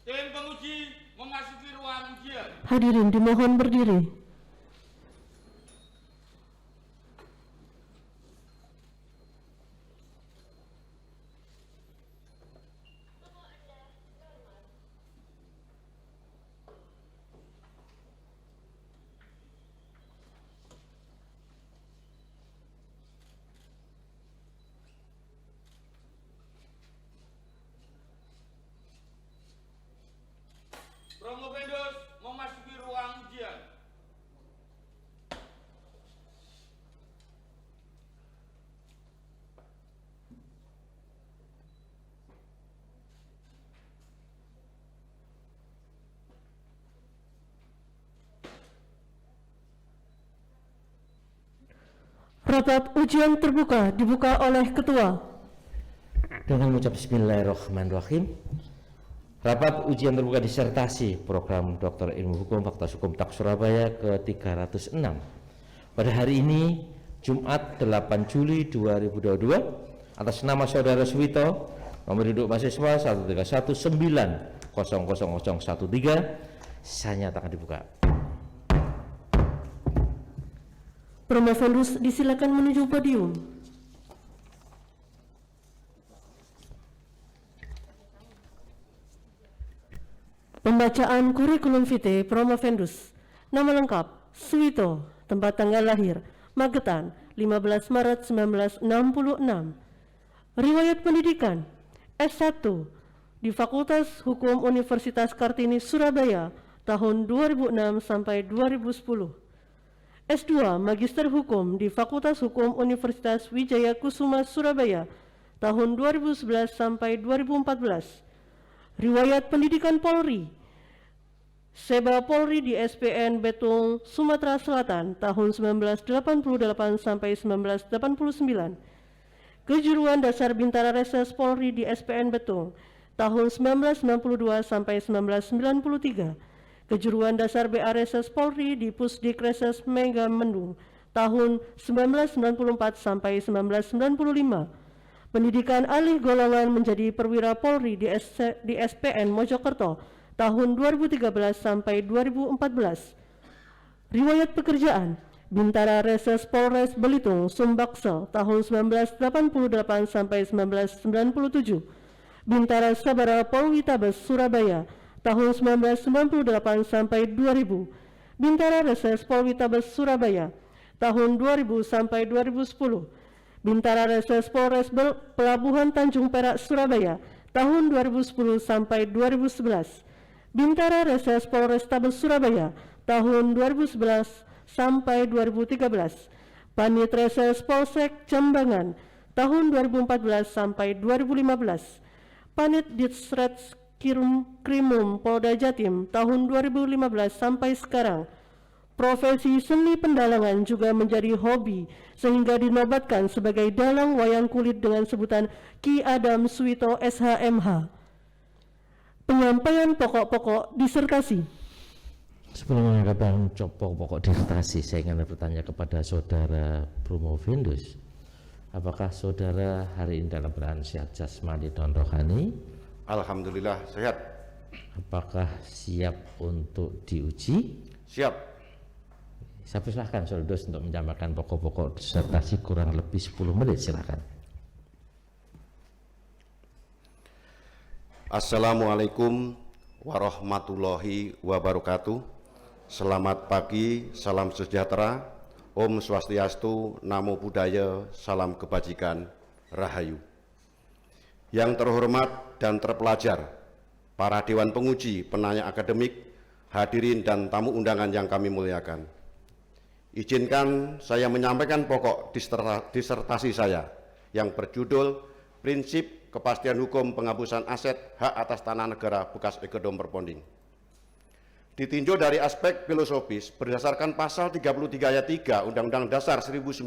Tim penguji memasuki ruang ujian. Hadirin dimohon berdiri. Promovendus memasuki ruang ujian. Rapat ujian terbuka dibuka oleh Ketua. Dengan mengucap Bismillahirrahmanirrahim. Rapat ujian terbuka disertasi program Dr. Ilmu Hukum Fakultas Hukum TAK Surabaya ke-306 pada hari ini Jumat 8 Juli 2022 atas nama Saudara Suwito, nomor induk mahasiswa 131900013, saya nyatakan dibuka. Promovendus disilakan menuju podium. Pembacaan kurikulum vitae Promovendus. Nama lengkap: Suwito, tempat tanggal lahir Magetan, 15 Maret 1966. Riwayat pendidikan: S1 di Fakultas Hukum Universitas Kartini Surabaya tahun 2006 sampai 2010. S2 Magister Hukum di Fakultas Hukum Universitas Wijaya Kusuma Surabaya tahun 2011 sampai 2014. Riwayat pendidikan Polri: Seba Polri di SPN Betung, Sumatera Selatan tahun 1988 sampai 1989. Kejuruan Dasar Bintara Reses Polri di SPN Betung tahun 1992 sampai 1993. Kejuruan Dasar BA Reses Polri di Pusdik Reses Megamendung tahun 1994 sampai 1995. Pendidikan alih golongan menjadi perwira Polri di SPN Mojokerto tahun 2013 sampai 2014. Riwayat pekerjaan: Bintara Reses Polres Belitung Sumbaksel tahun 1988 sampai 1997. Bintara Sabara Polwitabes Surabaya tahun 1998 sampai 2000. Bintara Reses Polwitabes Surabaya tahun 2000 sampai 2010. Bintara Reses Polres Pelabuhan Tanjung Perak Surabaya tahun 2010 sampai 2011. Bintara Reses Polrestabes Surabaya tahun 2011 sampai 2013. Panit Reses Polsek Jambangan tahun 2014 sampai 2015. Panit Ditreskrimum Polda Jatim tahun 2015 sampai sekarang. Profesi seni pendalangan juga menjadi hobi sehingga dinobatkan sebagai dalang wayang kulit dengan sebutan Ki Adam Suwito SHMH. Penyampaian pokok-pokok disertasi. Sebelum mengatakan pokok disertasi, saya ingin bertanya kepada Saudara Promovendus, apakah Saudara hari ini dalam keadaan sehat jasmani dan rohani? Alhamdulillah sehat. Apakah siap untuk diuji? Siap. Saya persilahkan Saudara untuk menyampaikan pokok-pokok disertasi kurang lebih 10 menit, silakan. Assalamualaikum warahmatullahi wabarakatuh. Selamat pagi, salam sejahtera, Om Swastiastu, Namo Buddhaya, salam kebajikan, Rahayu. Yang terhormat dan terpelajar, para Dewan Penguji, penanya akademik, hadirin dan tamu undangan yang kami muliakan. Izinkan saya menyampaikan pokok disertasi saya yang berjudul Prinsip Kepastian Hukum Penghapusan Aset Hak Atas Tanah Negara bekas Ekedom Perponding. Ditinjau dari aspek filosofis berdasarkan pasal 33 ayat 3 Undang-Undang Dasar 1945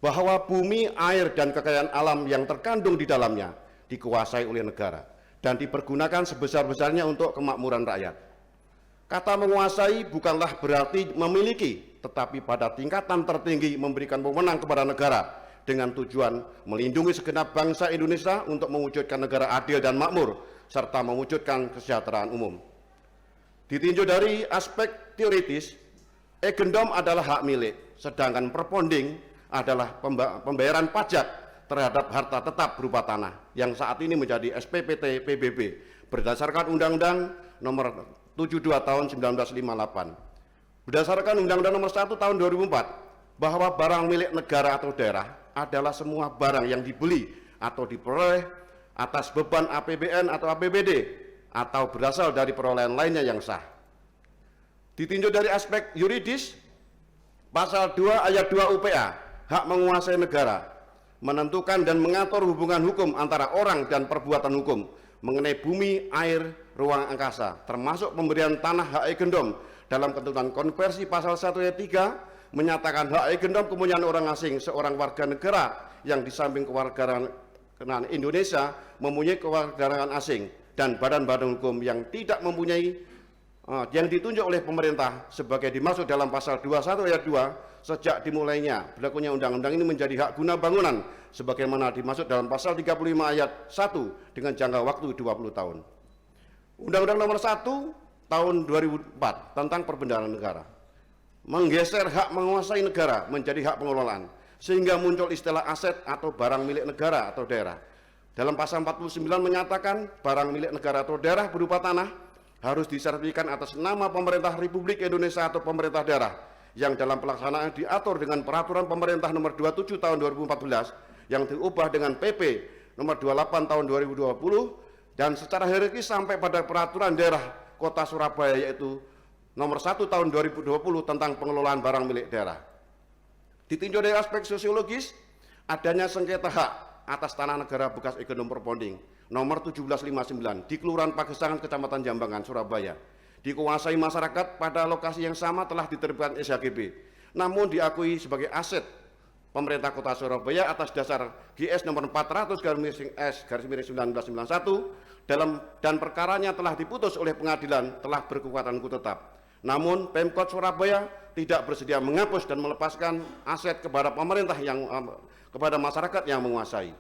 bahwa bumi, air, dan kekayaan alam yang terkandung di dalamnya dikuasai oleh negara dan dipergunakan sebesar-besarnya untuk kemakmuran rakyat. Kata menguasai bukanlah berarti memiliki, tetapi pada tingkatan tertinggi memberikan wewenang kepada negara dengan tujuan melindungi segenap bangsa Indonesia untuk mewujudkan negara adil dan makmur serta mewujudkan kesejahteraan umum. Ditinjau dari aspek teoritis, egendom adalah hak milik, sedangkan perponding adalah pembayaran pajak terhadap harta tetap berupa tanah yang saat ini menjadi SPPT PBB berdasarkan Undang-Undang Nomor 72 Tahun 1958. Berdasarkan Undang-Undang Nomor 1 Tahun 2004, bahwa barang milik negara atau daerah adalah semua barang yang dibeli atau diperoleh atas beban APBN atau APBD atau berasal dari perolehan lainnya yang sah. Ditinjau dari aspek yuridis, pasal 2 ayat 2 UPA, hak menguasai negara, menentukan dan mengatur hubungan hukum antara orang dan perbuatan hukum mengenai bumi, air, ruang angkasa, termasuk pemberian tanah hak egendom dalam ketentuan konversi pasal 1 ayat 3, menyatakan hak egendom kepunyaan orang asing seorang warga negara yang di samping kewarganegaraan Indonesia mempunyai kewarganegaraan asing dan badan-badan hukum yang tidak mempunyai yang ditunjuk oleh pemerintah sebagai dimaksud dalam pasal 21 ayat 2 sejak dimulainya berlakunya undang-undang ini menjadi hak guna bangunan sebagaimana dimaksud dalam pasal 35 ayat 1 dengan jangka waktu 20 tahun. Undang-Undang Nomor 1 Tahun 2004 tentang Perbendaharaan Negara menggeser hak menguasai negara menjadi hak pengelolaan sehingga muncul istilah aset atau barang milik negara atau daerah. Dalam pasal 49 menyatakan barang milik negara atau daerah berupa tanah harus disertifikan atas nama pemerintah Republik Indonesia atau pemerintah daerah yang dalam pelaksanaan diatur dengan peraturan pemerintah nomor 27 tahun 2014 yang diubah dengan PP nomor 28 tahun 2020 dan secara hierarkis sampai pada peraturan daerah Kota Surabaya yaitu nomor 1 tahun 2020 tentang pengelolaan barang milik daerah. Ditinjau dari aspek sosiologis, adanya sengketa hak atas tanah negara bekas egendom perponding nomor 1759 di Kelurahan Pagesangan, Kecamatan Jambangan, Surabaya, dikuasai masyarakat pada lokasi yang sama telah diterbitkan SHGB, namun diakui sebagai aset pemerintah Kota Surabaya atas dasar GS nomor 400/S/1991 dan perkaranya telah diputus oleh pengadilan telah berkekuatan hukum tetap. Namun Pemkot Surabaya tidak bersedia menghapus dan melepaskan aset kepada pemerintah kepada masyarakat yang menguasai.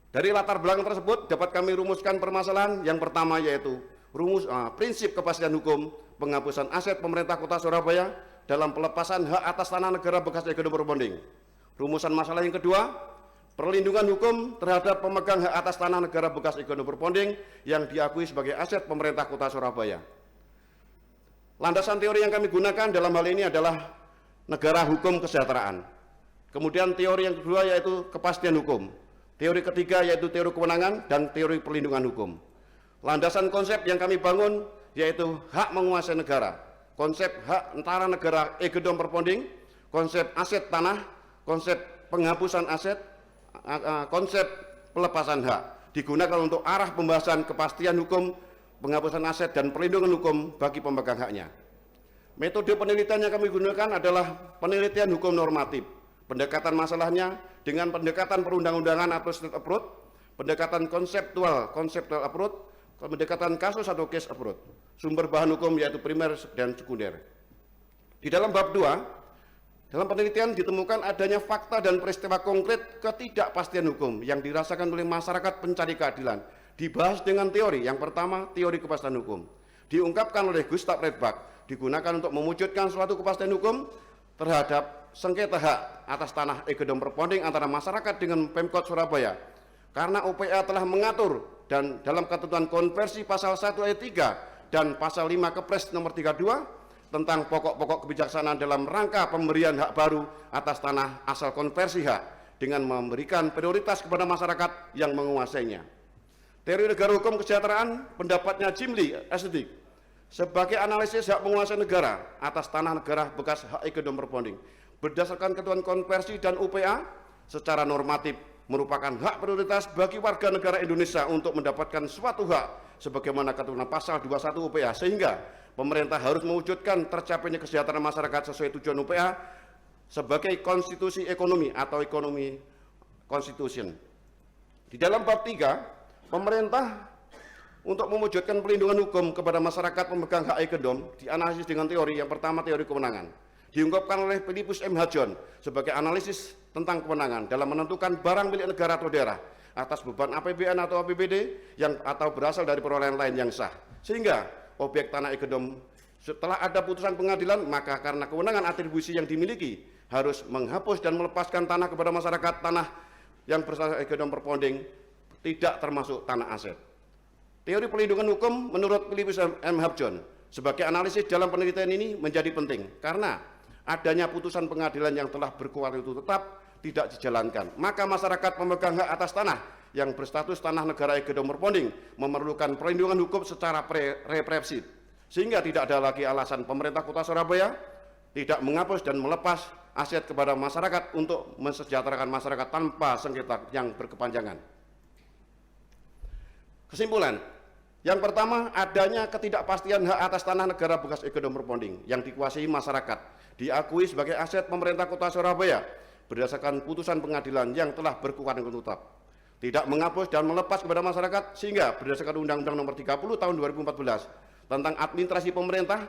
Dari latar belakang tersebut dapat kami rumuskan permasalahan yang pertama yaitu prinsip kepastian hukum penghapusan aset pemerintah Kota Surabaya dalam pelepasan hak atas tanah negara bekas egendom perponding. Rumusan masalah yang kedua, perlindungan hukum terhadap pemegang hak atas tanah negara bekas egendom perponding yang diakui sebagai aset pemerintah Kota Surabaya. Landasan teori yang kami gunakan dalam hal ini adalah negara hukum kesejahteraan. Kemudian teori yang kedua yaitu kepastian hukum. Teori ketiga yaitu teori kewenangan dan teori perlindungan hukum. Landasan konsep yang kami bangun yaitu hak menguasai negara, konsep hak antara negara egendom perponding, konsep aset tanah, konsep penghapusan aset, konsep pelepasan hak digunakan untuk arah pembahasan kepastian hukum, penghapusan aset dan perlindungan hukum bagi pemegang haknya. Metode penelitian yang kami gunakan adalah penelitian hukum normatif. Pendekatan masalahnya dengan pendekatan perundang-undangan atau state approach, pendekatan konseptual approach, pendekatan kasus atau case approach, sumber bahan hukum yaitu primer dan sekunder. Di dalam bab 2, dalam penelitian ditemukan adanya fakta dan peristiwa konkret ketidakpastian hukum yang dirasakan oleh masyarakat pencari keadilan. Dibahas dengan teori, yang pertama teori kepastian hukum. Diungkapkan oleh Gustav Redbach, digunakan untuk mewujudkan suatu kepastian hukum terhadap sengketa hak atas tanah egendom perponding antara masyarakat dengan Pemkot Surabaya. Karena UPA telah mengatur dan dalam ketentuan konversi pasal 1 ayat 3 dan pasal 5 Kepres nomor 32 tentang pokok-pokok kebijaksanaan dalam rangka pemberian hak baru atas tanah asal konversi hak dengan memberikan prioritas kepada masyarakat yang menguasainya. Teori negara hukum kesejahteraan pendapatnya Jim Lee estetik sebagai analisis hak menguasai negara atas tanah negara bekas hak egendom perponding berdasarkan ketentuan konversi dan UPA secara normatif merupakan hak prioritas bagi warga negara Indonesia untuk mendapatkan suatu hak sebagaimana ketentuan pasal 21 UPA sehingga pemerintah harus mewujudkan tercapainya kesejahteraan masyarakat sesuai tujuan UPA sebagai konstitusi ekonomi atau ekonomi constitution. Di dalam bab 3, pemerintah untuk mewujudkan perlindungan hukum kepada masyarakat pemegang hak egendom dianalisis dengan teori yang pertama teori kewenangan. Diungkapkan oleh Philippus M. Hajon sebagai analisis tentang kewenangan dalam menentukan barang milik negara atau daerah atas beban APBN atau APBD atau berasal dari perolehan lain yang sah. Sehingga objek tanah ekedom setelah ada putusan pengadilan, maka karena kewenangan atribusi yang dimiliki harus menghapus dan melepaskan tanah kepada masyarakat, tanah yang berstatus ekedom perponding tidak termasuk tanah aset. Teori pelindungan hukum menurut Philips M. Hapjon sebagai analisis dalam penelitian ini menjadi penting karena adanya putusan pengadilan yang telah berkuat itu tetap tidak dijalankan. Maka masyarakat pemegang hak atas tanah yang berstatus tanah negara ekedom perponding memerlukan perlindungan hukum secara represif, sehingga tidak ada lagi alasan pemerintah Kota Surabaya tidak menghapus dan melepas aset kepada masyarakat untuk mensejahterakan masyarakat tanpa sengketa yang berkepanjangan. Kesimpulan, yang pertama, adanya ketidakpastian hak atas tanah negara bekas ekedom perponding yang dikuasai masyarakat diakui sebagai aset pemerintah Kota Surabaya berdasarkan putusan pengadilan yang telah berkekuatan hukum tetap, tidak menghapus dan melepas kepada masyarakat, sehingga berdasarkan Undang-Undang Nomor 30 Tahun 2014 tentang administrasi pemerintah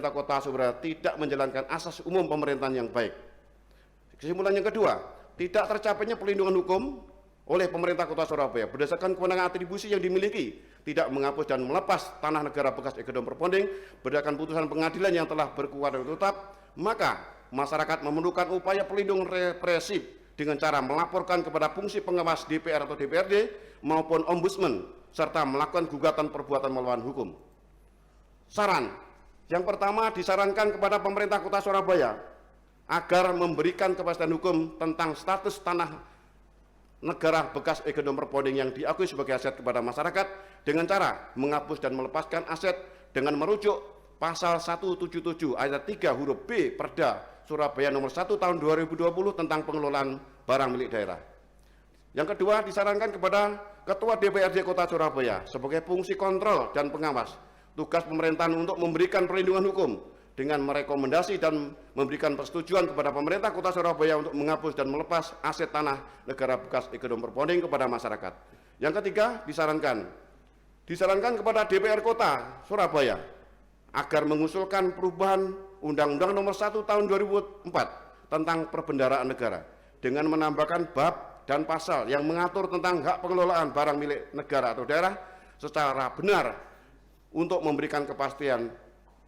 Kota Surabaya tidak menjalankan asas umum pemerintahan yang baik. Kesimpulan yang kedua, tidak tercapainya perlindungan hukum oleh pemerintah Kota Surabaya berdasarkan kewenangan atribusi yang dimiliki, tidak menghapus dan melepas tanah negara bekas ekedom perponding berdasarkan putusan pengadilan yang telah berkekuatan tetap, maka masyarakat memerlukan upaya perlindungan represif dengan cara melaporkan kepada fungsi pengawas DPR atau DPRD maupun ombudsman serta melakukan gugatan perbuatan melawan hukum. Saran yang pertama, disarankan kepada pemerintah Kota Surabaya agar memberikan kepastian hukum tentang status tanah negara bekas ekedom perponding yang diakui sebagai aset kepada masyarakat dengan cara menghapus dan melepaskan aset dengan merujuk pasal 177 ayat 3 huruf B Perda Surabaya nomor 1 tahun 2020 tentang pengelolaan barang milik daerah. Yang kedua, disarankan kepada Ketua DPRD Kota Surabaya sebagai fungsi kontrol dan pengawas tugas pemerintahan untuk memberikan perlindungan hukum dengan merekomendasi dan memberikan persetujuan kepada pemerintah Kota Surabaya untuk menghapus dan melepas aset tanah negara bekas ekedom perponding kepada masyarakat. Yang ketiga, disarankan kepada DPR Kota Surabaya agar mengusulkan perubahan Undang-Undang Nomor 1 Tahun 2004 tentang perbendaharaan negara dengan menambahkan bab dan pasal yang mengatur tentang hak pengelolaan barang milik negara atau daerah secara benar untuk memberikan kepastian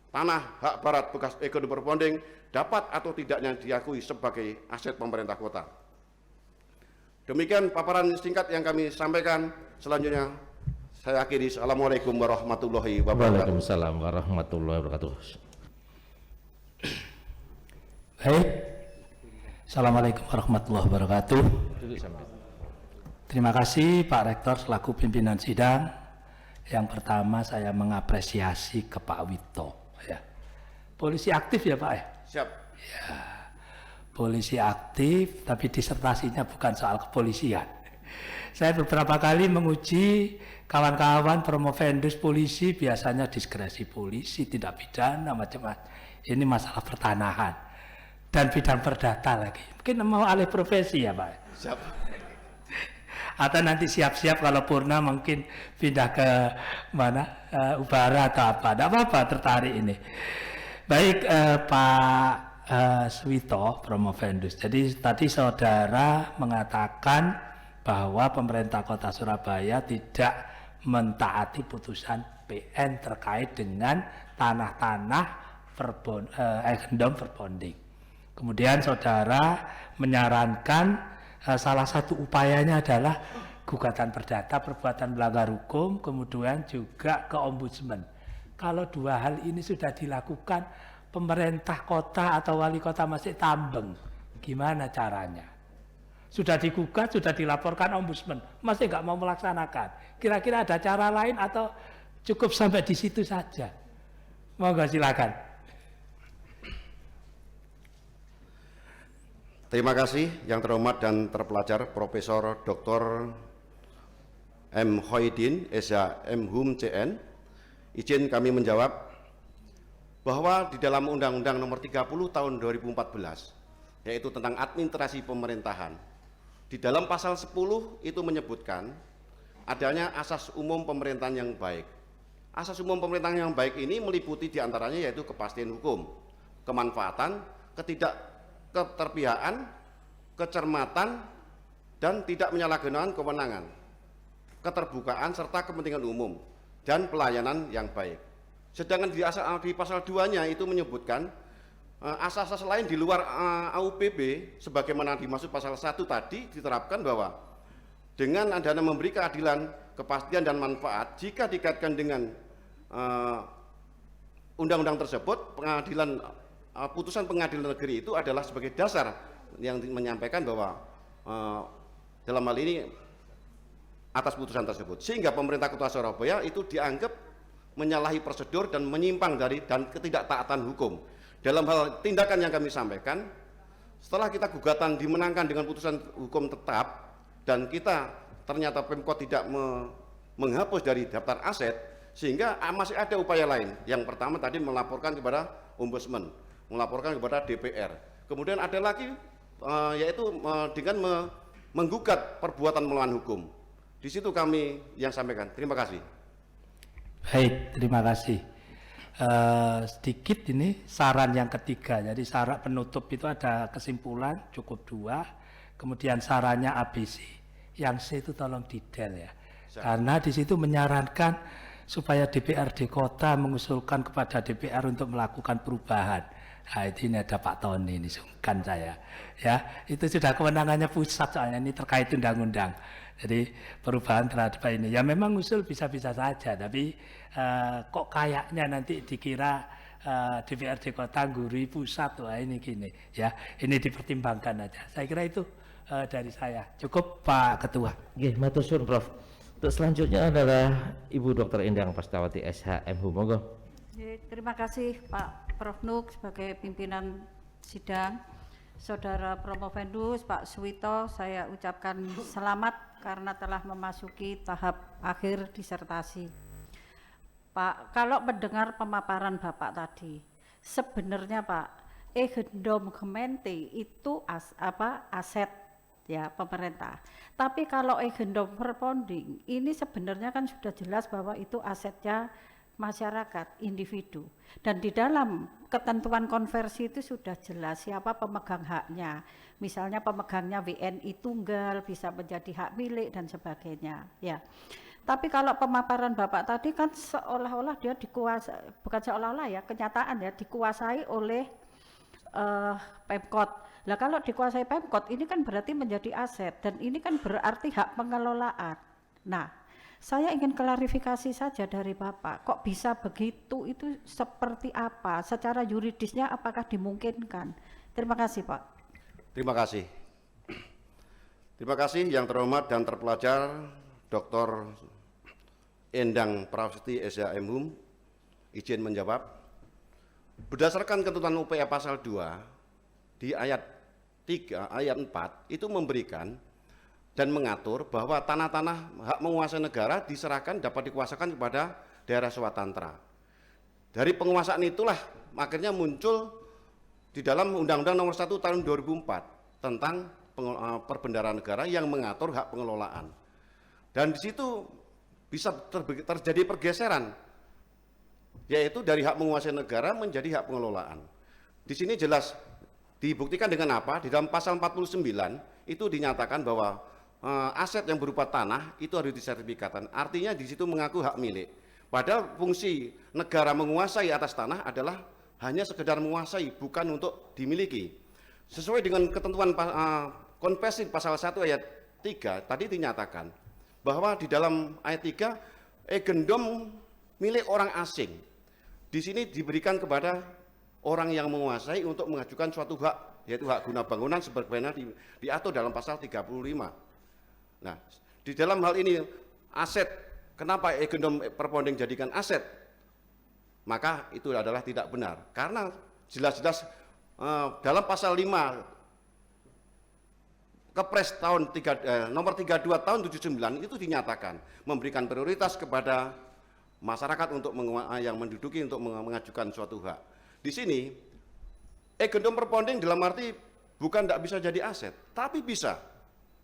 tanah hak barat bekas ekedom perponding dapat atau tidaknya diakui sebagai aset pemerintah kota. Demikian paparan singkat yang kami sampaikan. Selanjutnya saya akhiri. Assalamualaikum warahmatullahi wabarakatuh. Waalaikumsalam warahmatullahi wabarakatuh. Baik. Assalamualaikum warahmatullahi wabarakatuh. Terima kasih Pak Rektor selaku pimpinan sidang. Yang pertama saya mengapresiasi ke Pak Wito. Ya. Polisi aktif ya Pak ya? Siap. Ya. Polisi aktif tapi disertasinya bukan soal kepolisian. Saya beberapa kali menguji kawan-kawan promovendus polisi, biasanya diskresi polisi, tidak pidana, macam-macam. Ini masalah pertanahan dan bidang perdata lagi. Mungkin mau alih profesi ya Pak? Siap. Atau nanti siap-siap kalau purna mungkin pindah ke mana, Ubara atau apa. Tidak apa-apa, tertarik ini. Baik Pak Swito, promovendus. Jadi tadi saudara mengatakan bahwa pemerintah Kota Surabaya tidak mentaati putusan PN terkait dengan tanah-tanah ekedom perponding. Kemudian saudara menyarankan salah satu upayanya adalah gugatan perdata perbuatan melanggar hukum, kemudian juga ke ombudsman. Kalau dua hal ini sudah dilakukan, pemerintah kota atau wali kota masih tambeng, gimana caranya? Sudah digugat, sudah dilaporkan ombudsman, masih nggak mau melaksanakan. Kira-kira ada cara lain atau cukup sampai di situ saja? Monggo silakan. Terima kasih yang terhormat dan terpelajar Profesor Dr. M. Hoidin, SH M.Hum CN. Izin kami menjawab bahwa di dalam Undang-Undang Nomor 30 Tahun 2014, yaitu tentang administrasi pemerintahan, di dalam pasal 10 itu menyebutkan adanya asas umum pemerintahan yang baik. Asas umum pemerintahan yang baik ini meliputi diantaranya yaitu kepastian hukum, kemanfaatan, keterpihakan, kecermatan, dan tidak menyalahgunakan kewenangan, keterbukaan serta kepentingan umum dan pelayanan yang baik. Sedangkan di pasal 2-nya itu menyebutkan asas-asas lain di luar AUPB sebagaimana dimaksud pasal 1 tadi diterapkan bahwa dengan adanya memberi keadilan, kepastian dan manfaat jika dikaitkan dengan undang-undang tersebut, putusan pengadilan negeri itu adalah sebagai dasar yang menyampaikan bahwa dalam hal ini atas putusan tersebut, sehingga pemerintah Kota Surabaya itu dianggap menyalahi prosedur dan menyimpang dari dan ketidaktaatan hukum. Dalam hal tindakan yang kami sampaikan, setelah kita gugatan dimenangkan dengan putusan hukum tetap dan kita ternyata Pemkot tidak menghapus dari daftar aset, sehingga masih ada upaya lain. Yang pertama tadi melaporkan kepada Ombudsman, melaporkan kepada DPR. Kemudian ada lagi yaitu dengan menggugat perbuatan melawan hukum. Di situ kami yang sampaikan. Terima kasih. Baik, terima kasih. Sedikit ini saran yang ketiga. Jadi saran penutup itu ada kesimpulan cukup 2, kemudian sarannya ABC. Yang C itu tolong detail ya. Karena di situ menyarankan supaya DPRD kota mengusulkan kepada DPR untuk melakukan perubahan. Nah, ini ada Pak Tony ini sungkan saya. Ya, itu sudah kewenangannya pusat soalnya ini terkait undang-undang. Jadi perubahan terhadap ini ya memang usul bisa-bisa saja, tapi kok kayaknya nanti dikira DPRD kota gurui pusat, wah ini gini ya, ini dipertimbangkan aja. Saya kira itu dari saya. Cukup Pak Ketua. Nggih, matur suwun Prof. Untuk selanjutnya adalah Ibu Dr. Endang Pastawati SH.M. Monggo. Terima kasih Pak Prof Nuk sebagai pimpinan sidang. Saudara Promovendus Pak Suwito, saya ucapkan selamat karena telah memasuki tahap akhir disertasi. Pak, kalau mendengar pemaparan Bapak tadi, sebenarnya Pak, eigendom gemeente itu aset ya pemerintah. Tapi kalau eigendom verponding ini sebenarnya kan sudah jelas bahwa itu asetnya masyarakat, individu. Dan di dalam ketentuan konversi itu sudah jelas siapa pemegang haknya. Misalnya pemegangnya WNI tunggal, bisa menjadi hak milik dan sebagainya. Ya. Tapi kalau pemaparan Bapak tadi kan seolah-olah dia dikuasai, bukan seolah-olah ya, kenyataan ya dikuasai oleh Pemkot. Nah kalau dikuasai Pemkot ini kan berarti menjadi aset dan ini kan berarti hak pengelolaan. Nah, saya ingin klarifikasi saja dari Bapak, kok bisa begitu, itu seperti apa, secara yuridisnya apakah dimungkinkan? Terima kasih Pak. Terima kasih. Terima kasih yang terhormat dan terpelajar Dr. Endang Pastawati SH.M. Izin menjawab. Berdasarkan ketentuan UPA pasal 2 di ayat 3, ayat 4 itu memberikan dan mengatur bahwa tanah-tanah hak menguasai negara diserahkan dapat dikuasakan kepada daerah swatantra. Dari penguasaan itulah akhirnya muncul di dalam Undang-Undang Nomor 1 Tahun 2004 tentang perbendaharaan negara yang mengatur hak pengelolaan. Dan di situ bisa terjadi pergeseran, yaitu dari hak menguasai negara menjadi hak pengelolaan. Di sini jelas dibuktikan dengan apa? Di dalam pasal 49 itu dinyatakan bahwa aset yang berupa tanah itu harus disertifikatkan. Artinya di situ mengaku hak milik. Padahal fungsi negara menguasai atas tanah adalah hanya sekedar menguasai, bukan untuk dimiliki. Sesuai dengan ketentuan konversi pasal 1 ayat 3 tadi dinyatakan bahwa di dalam ayat 3 eigendom milik orang asing. Di sini diberikan kepada orang yang menguasai untuk mengajukan suatu hak, yaitu hak guna bangunan sebagaimana diatur dalam pasal 35. Nah, di dalam hal ini aset, kenapa eigendom verponding jadikan aset? Maka itu adalah tidak benar. Karena jelas-jelas dalam pasal 5 Kepres tahun nomor 32 tahun 79 itu dinyatakan memberikan prioritas kepada masyarakat untuk yang menduduki untuk mengajukan suatu hak. Di sini eigendom verponding dalam arti bukan tidak bisa jadi aset, tapi bisa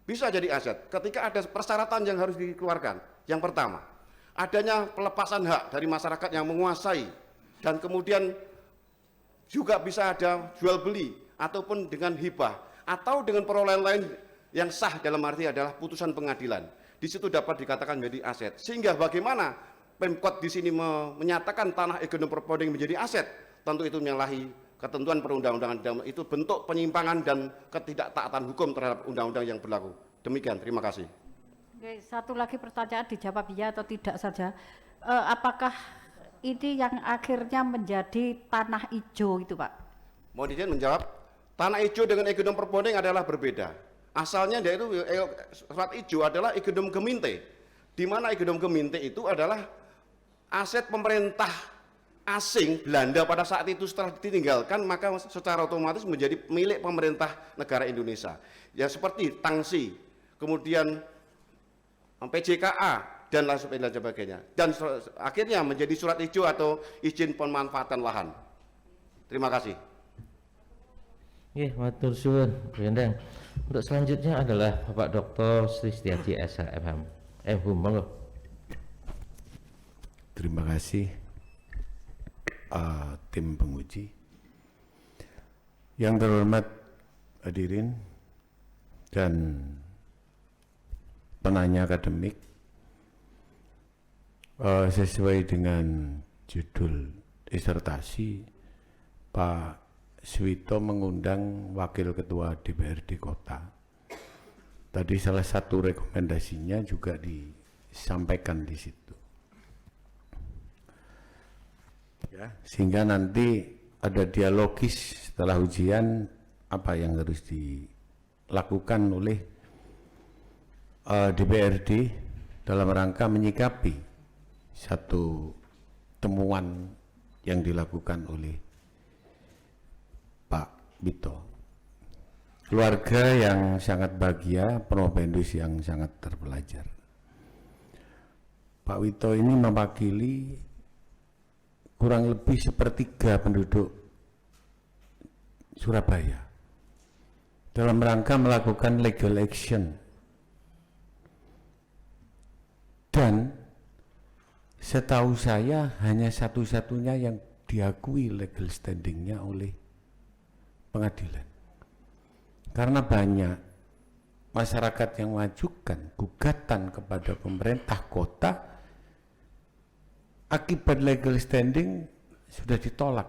jadi aset ketika ada persyaratan yang harus dikeluarkan. Yang pertama, adanya pelepasan hak dari masyarakat yang menguasai, dan kemudian juga bisa ada jual beli ataupun dengan hibah atau dengan perolehan lain yang sah dalam arti adalah putusan pengadilan. Di situ dapat dikatakan menjadi aset. Sehingga bagaimana Pemkot di sini menyatakan tanah Egendom Perpoding menjadi aset, tentu itu menyalahi ketentuan perundang-undangan, itu bentuk penyimpangan dan ketidaktaatan hukum terhadap undang-undang yang berlaku. Demikian, terima kasih. Oke, satu lagi pertanyaan, dijawab iya atau tidak saja. Apakah ini yang akhirnya menjadi tanah hijau itu, Pak? Mohon izin menjawab, tanah hijau dengan Egendom Perpoding adalah berbeda. Asalnya yaitu surat hijau adalah Egendom Geminte, di mana Egendom Geminte itu adalah aset pemerintah asing Belanda pada saat itu. Setelah ditinggalkan maka secara otomatis menjadi milik pemerintah negara Indonesia. Ya seperti tangsi, kemudian PJKA dan lain sebagainya. Dan akhirnya menjadi surat hijau atau izin pemanfaatan lahan. Terima kasih. Nggih, matur suwun, Bu Endang. Untuk selanjutnya adalah Bapak Dr. Sri Setiaji SHM. Monggo. Terima kasih tim penguji. Yang terhormat hadirin dan penanya akademik, sesuai dengan judul disertasi, Pak Suwito mengundang Wakil Ketua DPRD Kota. Tadi salah satu rekomendasinya juga disampaikan di situ. Ya, sehingga nanti ada dialogis setelah ujian apa yang harus dilakukan oleh DPRD dalam rangka menyikapi satu temuan yang dilakukan oleh Pak Wito. Keluarga yang sangat bahagia, Provendus yang sangat terpelajar. Pak Wito ini mewakili kurang lebih sepertiga penduduk Surabaya dalam rangka melakukan legal action, dan setahu saya hanya satu-satunya yang diakui legal standingnya oleh pengadilan, karena banyak masyarakat yang mengajukan gugatan kepada pemerintah kota akibat legal standing sudah ditolak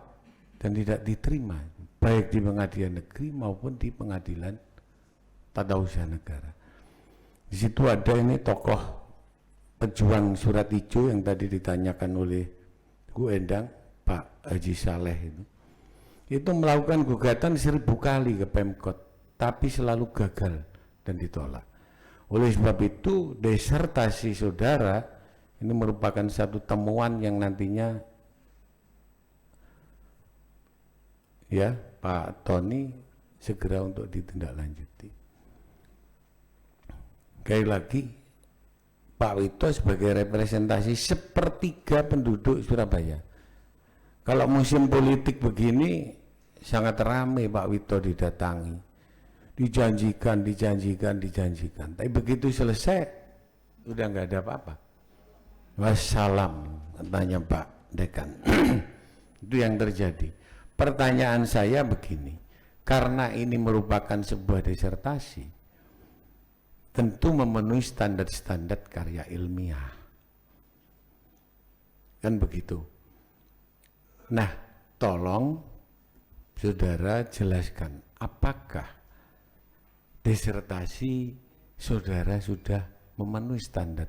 dan tidak diterima, baik di pengadilan negeri maupun di pengadilan tata usaha negara. Di situ ada ini tokoh pejuang surat hijau yang tadi ditanyakan oleh Bu Endang, Pak Haji Saleh itu melakukan gugatan 1000 kali ke Pemkot, tapi selalu gagal dan ditolak. Oleh sebab itu disertasi saudara ini merupakan satu temuan yang nantinya ya Pak Tony segera untuk ditindaklanjuti. Sekali lagi Pak Wito sebagai representasi sepertiga penduduk Surabaya. Kalau musim politik begini sangat ramai Pak Wito didatangi, dijanjikan. Tapi begitu selesai udah nggak ada apa-apa. Wassalam, katanya Pak Dekan. Itu yang terjadi. Pertanyaan saya begini, karena ini merupakan sebuah disertasi, tentu memenuhi standar-standar karya ilmiah, kan begitu. Nah, tolong saudara jelaskan, apakah disertasi saudara sudah memenuhi standar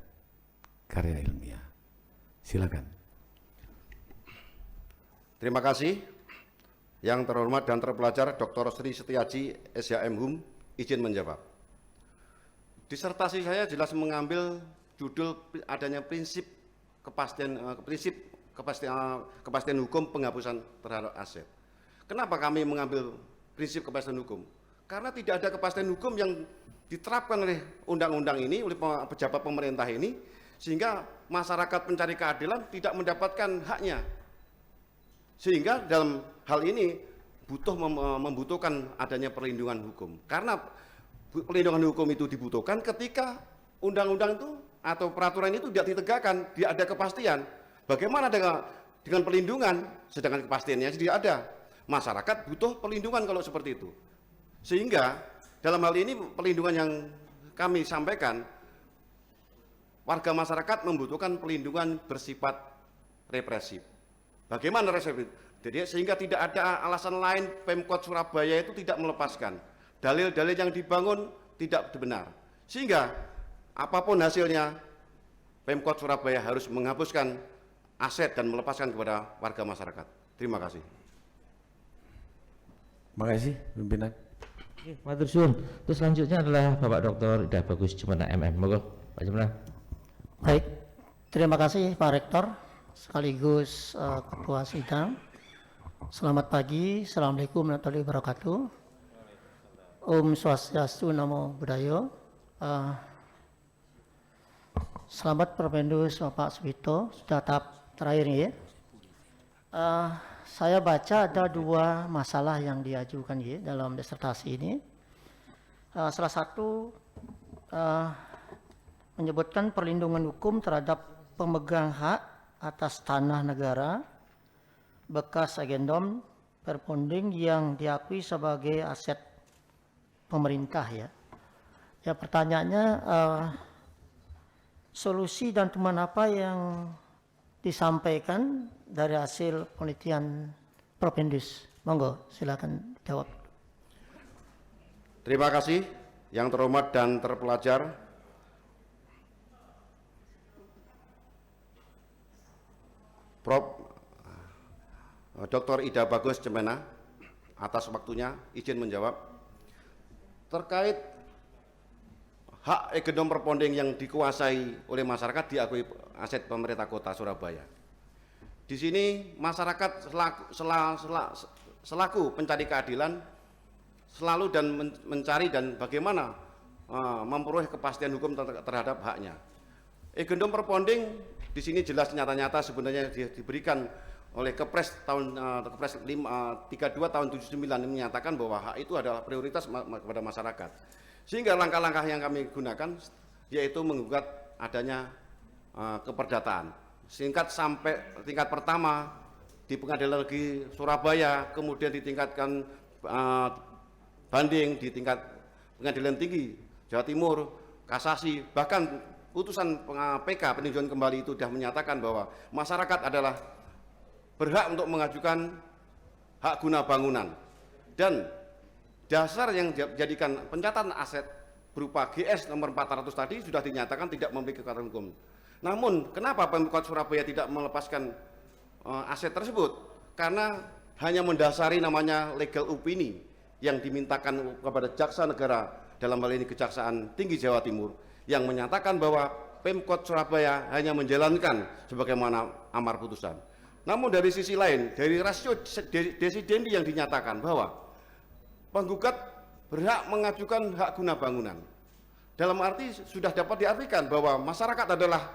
karya ilmiah? Silakan. Terima kasih. Yang terhormat dan terpelajar Dr. Sri Setiaji SHM Hum, izin menjawab. Disertasi saya jelas mengambil judul adanya prinsip kepastian hukum penghapusan terhadap aset. Kenapa kami mengambil prinsip kepastian hukum? Karena tidak ada kepastian hukum yang diterapkan oleh undang-undang ini, oleh pejabat pemerintah ini, sehingga masyarakat pencari keadilan tidak mendapatkan haknya. Sehingga dalam hal ini membutuhkan adanya perlindungan hukum. Karena perlindungan hukum itu dibutuhkan ketika undang-undang itu atau peraturan itu tidak ditegakkan, tidak ada kepastian. Bagaimana dengan perlindungan, sedangkan kepastiannya tidak ada. Masyarakat butuh perlindungan kalau seperti itu. Sehingga dalam hal ini pelindungan yang kami sampaikan, warga masyarakat membutuhkan pelindungan bersifat represif. Bagaimana represif? Jadi sehingga tidak ada alasan lain Pemkot Surabaya itu tidak melepaskan. Dalil-dalil yang dibangun tidak benar. Sehingga apapun hasilnya, Pemkot Surabaya harus menghapuskan aset dan melepaskan kepada warga masyarakat. Terima kasih. Terima kasih, pimpinan. Matur suwun. Terus selanjutnya adalah Bapak Dr. Ida Bagus Jemena MM. Monggo, Pak Jemena. Baik, terima kasih Pak Rektor sekaligus Ketua Sidang. Selamat pagi, Assalamualaikum warahmatullahi wabarakatuh. Om Swastiastu, Namo Buddhaya. Selamat Propendus Bapak Suwito, sudah tahap terakhir ya. Saya baca ada dua masalah yang diajukan ya dalam disertasi ini. Salah satu menyebutkan perlindungan hukum terhadap pemegang hak atas tanah negara bekas agendom perponding yang diakui sebagai aset pemerintah ya. Ya pertanyaannya solusi dan temuan apa yang disampaikan dari hasil penelitian Propendus? Monggo silakan jawab. Terima kasih yang terhormat dan terpelajar. Prof. Dr. Ida Bagus Jemena atas waktunya izin menjawab terkait hak agendom perponding yang dikuasai oleh masyarakat diakui aset pemerintah Kota Surabaya. Di sini masyarakat selaku pencari keadilan selalu dan mencari dan bagaimana memperoleh kepastian hukum terhadap haknya. Agendom perponding di sini jelas nyata-nyata sebenarnya diberikan oleh Kepres 32 tahun 79 menyatakan bahwa hak itu adalah prioritas kepada masyarakat. Sehingga langkah-langkah yang kami gunakan yaitu menggugat adanya keperdataan. Singkat sampai tingkat pertama di Pengadilan Negeri Surabaya, kemudian ditingkatkan banding di tingkat Pengadilan Tinggi Jawa Timur, kasasi, bahkan putusan PK peninjauan kembali itu sudah menyatakan bahwa masyarakat adalah berhak untuk mengajukan hak guna bangunan, dan dasar yang dijadikan pencatatan aset berupa GS nomor 400 tadi sudah dinyatakan tidak memiliki kekuatan hukum. Namun kenapa Pemkot Surabaya tidak melepaskan aset tersebut? Karena hanya mendasari namanya legal opini yang dimintakan kepada jaksa negara, dalam hal ini Kejaksaan Tinggi Jawa Timur, yang menyatakan bahwa Pemkot Surabaya hanya menjalankan sebagaimana amar putusan. Namun dari sisi lain, dari rasio desidendi yang dinyatakan bahwa penggugat berhak mengajukan hak guna bangunan. Dalam arti sudah dapat diartikan bahwa masyarakat adalah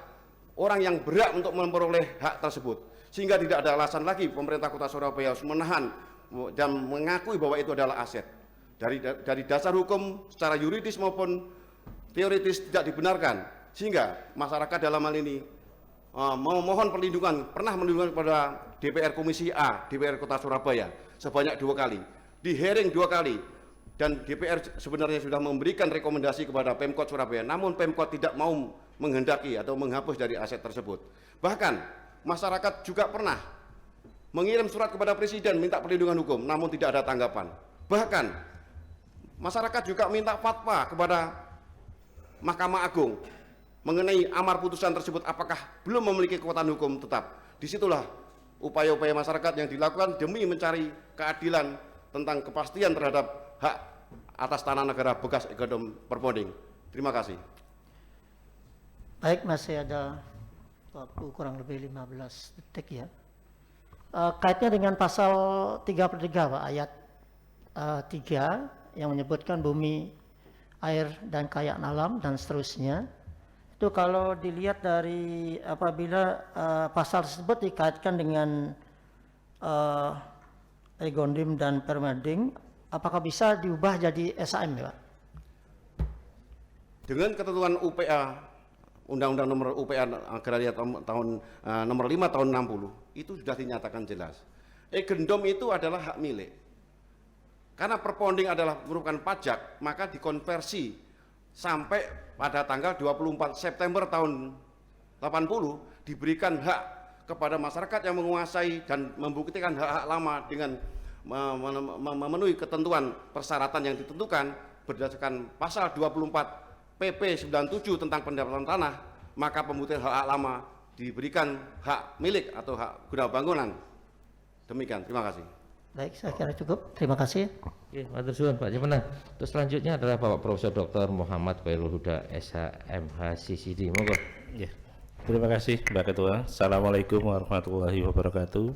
orang yang berhak untuk memperoleh hak tersebut. Sehingga tidak ada alasan lagi pemerintah Kota Surabaya harus menahan dan mengakui bahwa itu adalah aset. Dari dasar hukum secara yuridis maupun teoritis tidak dibenarkan. Sehingga masyarakat dalam hal ini memohon perlindungan, pernah melindungi kepada DPR Komisi A, DPR Kota Surabaya sebanyak 2 kali, di hearing 2 kali, dan DPR sebenarnya sudah memberikan rekomendasi kepada Pemkot Surabaya, namun Pemkot tidak mau menghendaki atau menghapus dari aset tersebut. Bahkan masyarakat juga pernah mengirim surat kepada Presiden minta perlindungan hukum, namun tidak ada tanggapan. Bahkan masyarakat juga minta fatwa kepada Mahkamah Agung mengenai amar putusan tersebut apakah belum memiliki kekuatan hukum tetap. Disitulah upaya-upaya masyarakat yang dilakukan demi mencari keadilan tentang kepastian terhadap hak atas tanah negara bekas agendom perponding. Terima kasih. Baik, masih ada waktu kurang lebih 15 detik ya. Kaitnya dengan pasal 33 Pak, ayat 3 yang menyebutkan bumi, air dan kekayaan alam dan seterusnya. Itu kalau dilihat dari apabila pasal tersebut dikaitkan dengan agendom dan permending, apakah bisa diubah jadi SAM ya Pak? Dengan ketentuan UPA, Undang-Undang Nomor UPA Agraria tahun Nomor 5 tahun 60 itu sudah dinyatakan jelas. Agendom itu adalah hak milik. Karena perponding adalah merupakan pajak, maka dikonversi sampai pada tanggal 24 September tahun 80 diberikan hak kepada masyarakat yang menguasai dan membuktikan hak-hak lama dengan memenuhi ketentuan persyaratan yang ditentukan berdasarkan pasal 24 PP 97 tentang pendapatan tanah, maka pembuktian hak-hak lama diberikan hak milik atau hak guna bangunan. Demikian, terima kasih. Baik, saya kira cukup. Terima kasih. Oke, matur suwun Pak Jemena. Terus selanjutnya adalah Bapak Profesor Dr. Muhammad Khairul Huda, SHMH CCD. Monggo. Ya. Terima kasih Mbak Ketua. Assalamualaikum warahmatullahi wabarakatuh.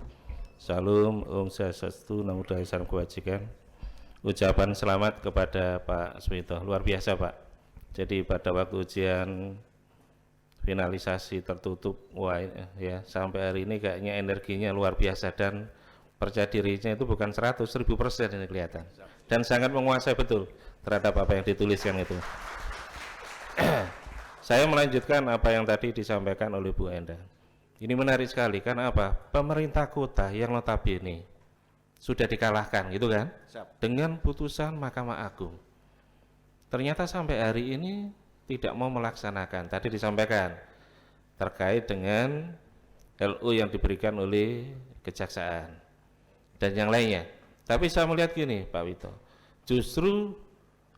Salam, Om Swastiastu, Namo Buddhaya, Salam Kebajikan. Ucapan selamat kepada Pak Suwito. Luar biasa Pak. Jadi pada waktu ujian finalisasi tertutup, wah ya sampai hari ini kayaknya energinya luar biasa dan percaya dirinya itu bukan 100.000% ini kelihatan dan sangat menguasai betul terhadap apa yang dituliskan itu. Saya melanjutkan apa yang tadi disampaikan oleh Bu Enda. Ini menarik sekali karena apa? Pemerintah kota yang notabene sudah dikalahkan gitu kan dengan putusan Mahkamah Agung. Ternyata sampai hari ini tidak mau melaksanakan. Tadi disampaikan terkait dengan LU yang diberikan oleh kejaksaan dan yang lainnya. Tapi saya melihat gini Pak Wito, justru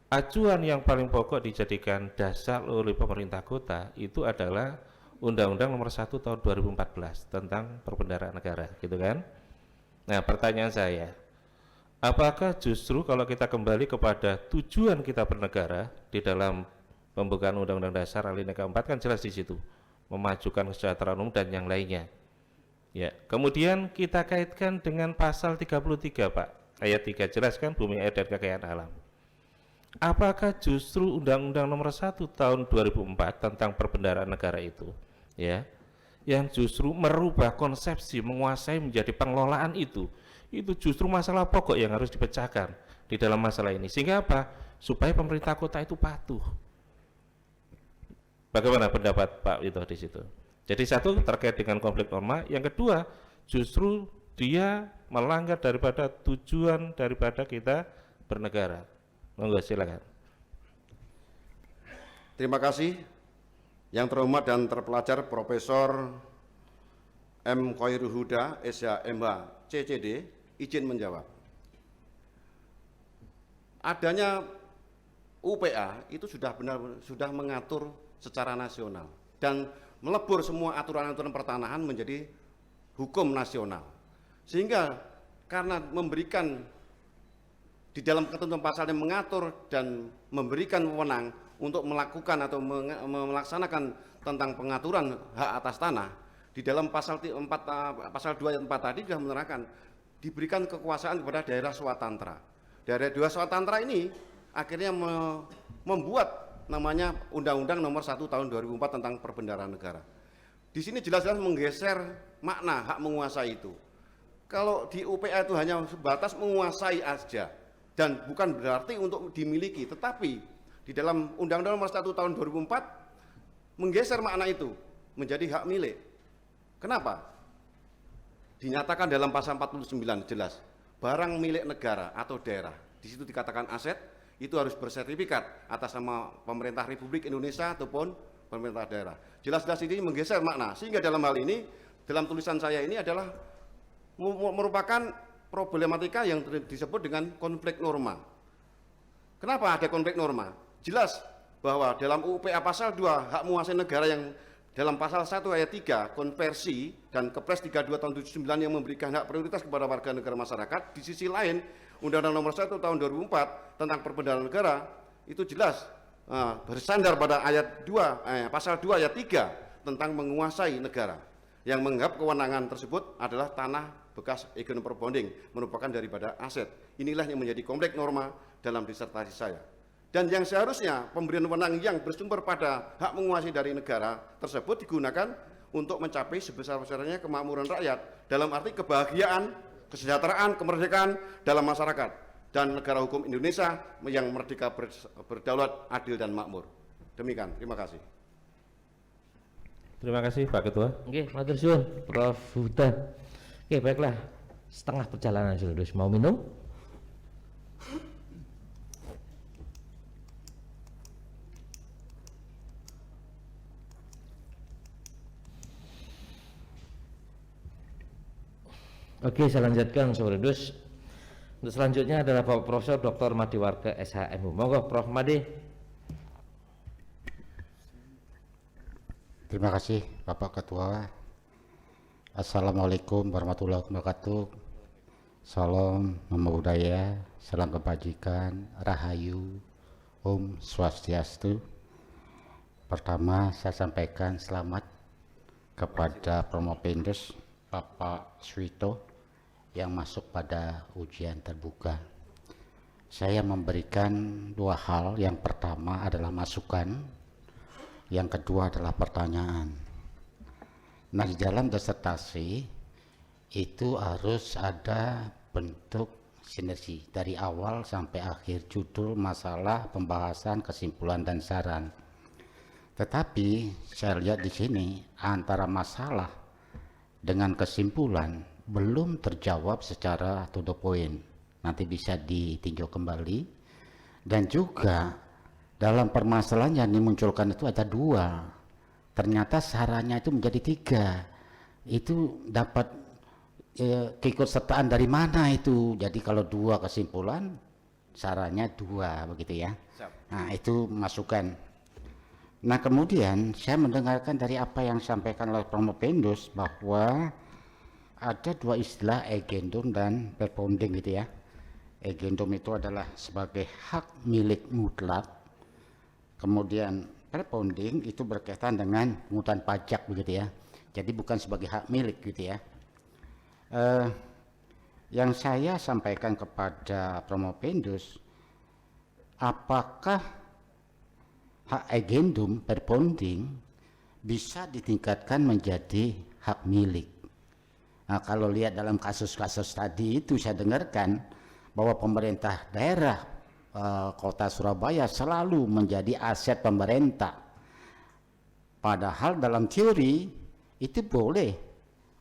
acuan yang paling pokok dijadikan dasar oleh pemerintah kota itu adalah Undang-Undang Nomor 1 Tahun 2014 tentang perbendaharaan negara, gitu kan? Nah, pertanyaan saya, apakah justru kalau kita kembali kepada tujuan kita bernegara di dalam pembukaan Undang-Undang Dasar alinea keempat kan jelas di situ, memajukan kesejahteraan umum dan yang lainnya. Ya, kemudian kita kaitkan dengan pasal 33 Pak, ayat 3 jelas kan bumi air dan kekayaan alam. Apakah justru Undang-Undang Nomor 1 Tahun 2004 tentang perbendaharaan negara itu, ya, yang justru merubah konsepsi menguasai menjadi pengelolaan itu justru masalah pokok yang harus dipecahkan di dalam masalah ini. Sehingga apa? Supaya pemerintah kota itu patuh. Bagaimana pendapat Pak Wito di situ? Jadi satu terkait dengan konflik norma, yang kedua justru dia melanggar daripada tujuan daripada kita bernegara. Monggo silakan. Terima kasih. Yang terhormat dan terpelajar Profesor M. Khairul Huda, SHMH CCD, izin menjawab. Adanya UPA itu sudah mengatur secara nasional dan melebur semua aturan-aturan pertanahan menjadi hukum nasional. Sehingga karena memberikan di dalam ketentuan pasal yang mengatur dan memberikan wewenang untuk melakukan atau melaksanakan tentang pengaturan hak atas tanah, di dalam pasal 2 ayat 4 tadi sudah menerangkan diberikan kekuasaan kepada daerah swatantra. Daerah swatantra ini akhirnya membuat namanya Undang-Undang Nomor 1 Tahun 2004 tentang perbendaharaan negara. Di sini jelas-jelas menggeser makna hak menguasai itu. Kalau di UPA itu hanya sebatas menguasai aja dan bukan berarti untuk dimiliki, tetapi di dalam Undang-Undang Nomor 1 Tahun 2004 menggeser makna itu menjadi hak milik. Kenapa? Dinyatakan dalam pasal 49 jelas barang milik negara atau daerah. Di situ dikatakan aset itu harus bersertifikat atas nama pemerintah Republik Indonesia ataupun pemerintah daerah. Jelas-jelas ini menggeser makna, sehingga dalam hal ini, dalam tulisan saya ini adalah merupakan problematika yang disebut dengan konflik norma. Kenapa ada konflik norma? Jelas bahwa dalam UPA pasal 2 hak menguasai negara yang dalam pasal 1 ayat 3 konversi dan Kepres 32 tahun 79 yang memberikan hak prioritas kepada warga negara masyarakat, di sisi lain Undang-Undang Nomor 1 Tahun 2004 tentang perbendaharaan negara itu jelas bersandar pada ayat 2 pasal 2 ayat 3 tentang menguasai negara, yang menganggap kewenangan tersebut adalah tanah bekas economic bonding, merupakan daripada aset. Inilah yang menjadi konflik norma dalam disertasi saya. Dan yang seharusnya pemberian wewenang yang bersumber pada hak menguasai dari negara tersebut digunakan untuk mencapai sebesar-besarnya kemakmuran rakyat, dalam arti kebahagiaan, kesejahteraan, kemerdekaan dalam masyarakat dan negara hukum Indonesia yang merdeka, berdaulat, adil dan makmur. Demikian, terima kasih. Terima kasih Pak Ketua. Oke, matur suwun Prof Huda. Oke, baiklah. Setengah perjalanan sudah mau minum. Oke, saya lanjutkan Sobat Dus. Untuk selanjutnya adalah Bapak Profesor Dr. Madi Warga SHM. Monggo Prof Madi. Terima kasih Bapak Ketua. Assalamualaikum warahmatullahi wabarakatuh. Salam Namo Buddhaya, salam kebajikan, Rahayu, Om Swastiastu. Pertama saya sampaikan selamat kepada Promopendus Bapak Suwito yang masuk pada ujian terbuka. Saya memberikan dua hal, yang pertama adalah masukan, yang kedua adalah pertanyaan. Nah, di dalam disertasi itu harus ada bentuk sinergi dari awal sampai akhir, judul, masalah, pembahasan, kesimpulan, dan saran. Tetapi saya lihat di sini antara masalah dengan kesimpulan belum terjawab secara to the point. Nanti bisa ditinjau kembali. Dan juga dalam permasalahan yang dimunculkan itu ada dua. Ternyata sarannya itu menjadi tiga. Itu dapat keikutsertaan dari mana itu? Jadi kalau dua kesimpulan, sarannya dua, begitu ya. Nah, itu masukan. Nah, kemudian saya mendengarkan dari apa yang disampaikan oleh Promopendus bahwa ada dua istilah, agendum dan perponding, gitu ya. Agendum itu adalah sebagai hak milik mutlak, kemudian perponding itu berkaitan dengan pungutan pajak, begitu ya. Jadi bukan sebagai hak milik, gitu ya. Yang saya sampaikan kepada Promopendus, apakah hak agendum perponding bisa ditingkatkan menjadi hak milik? Nah, kalau lihat dalam kasus-kasus tadi itu saya dengarkan bahwa pemerintah daerah kota Surabaya selalu menjadi aset pemerintah. Padahal dalam teori itu boleh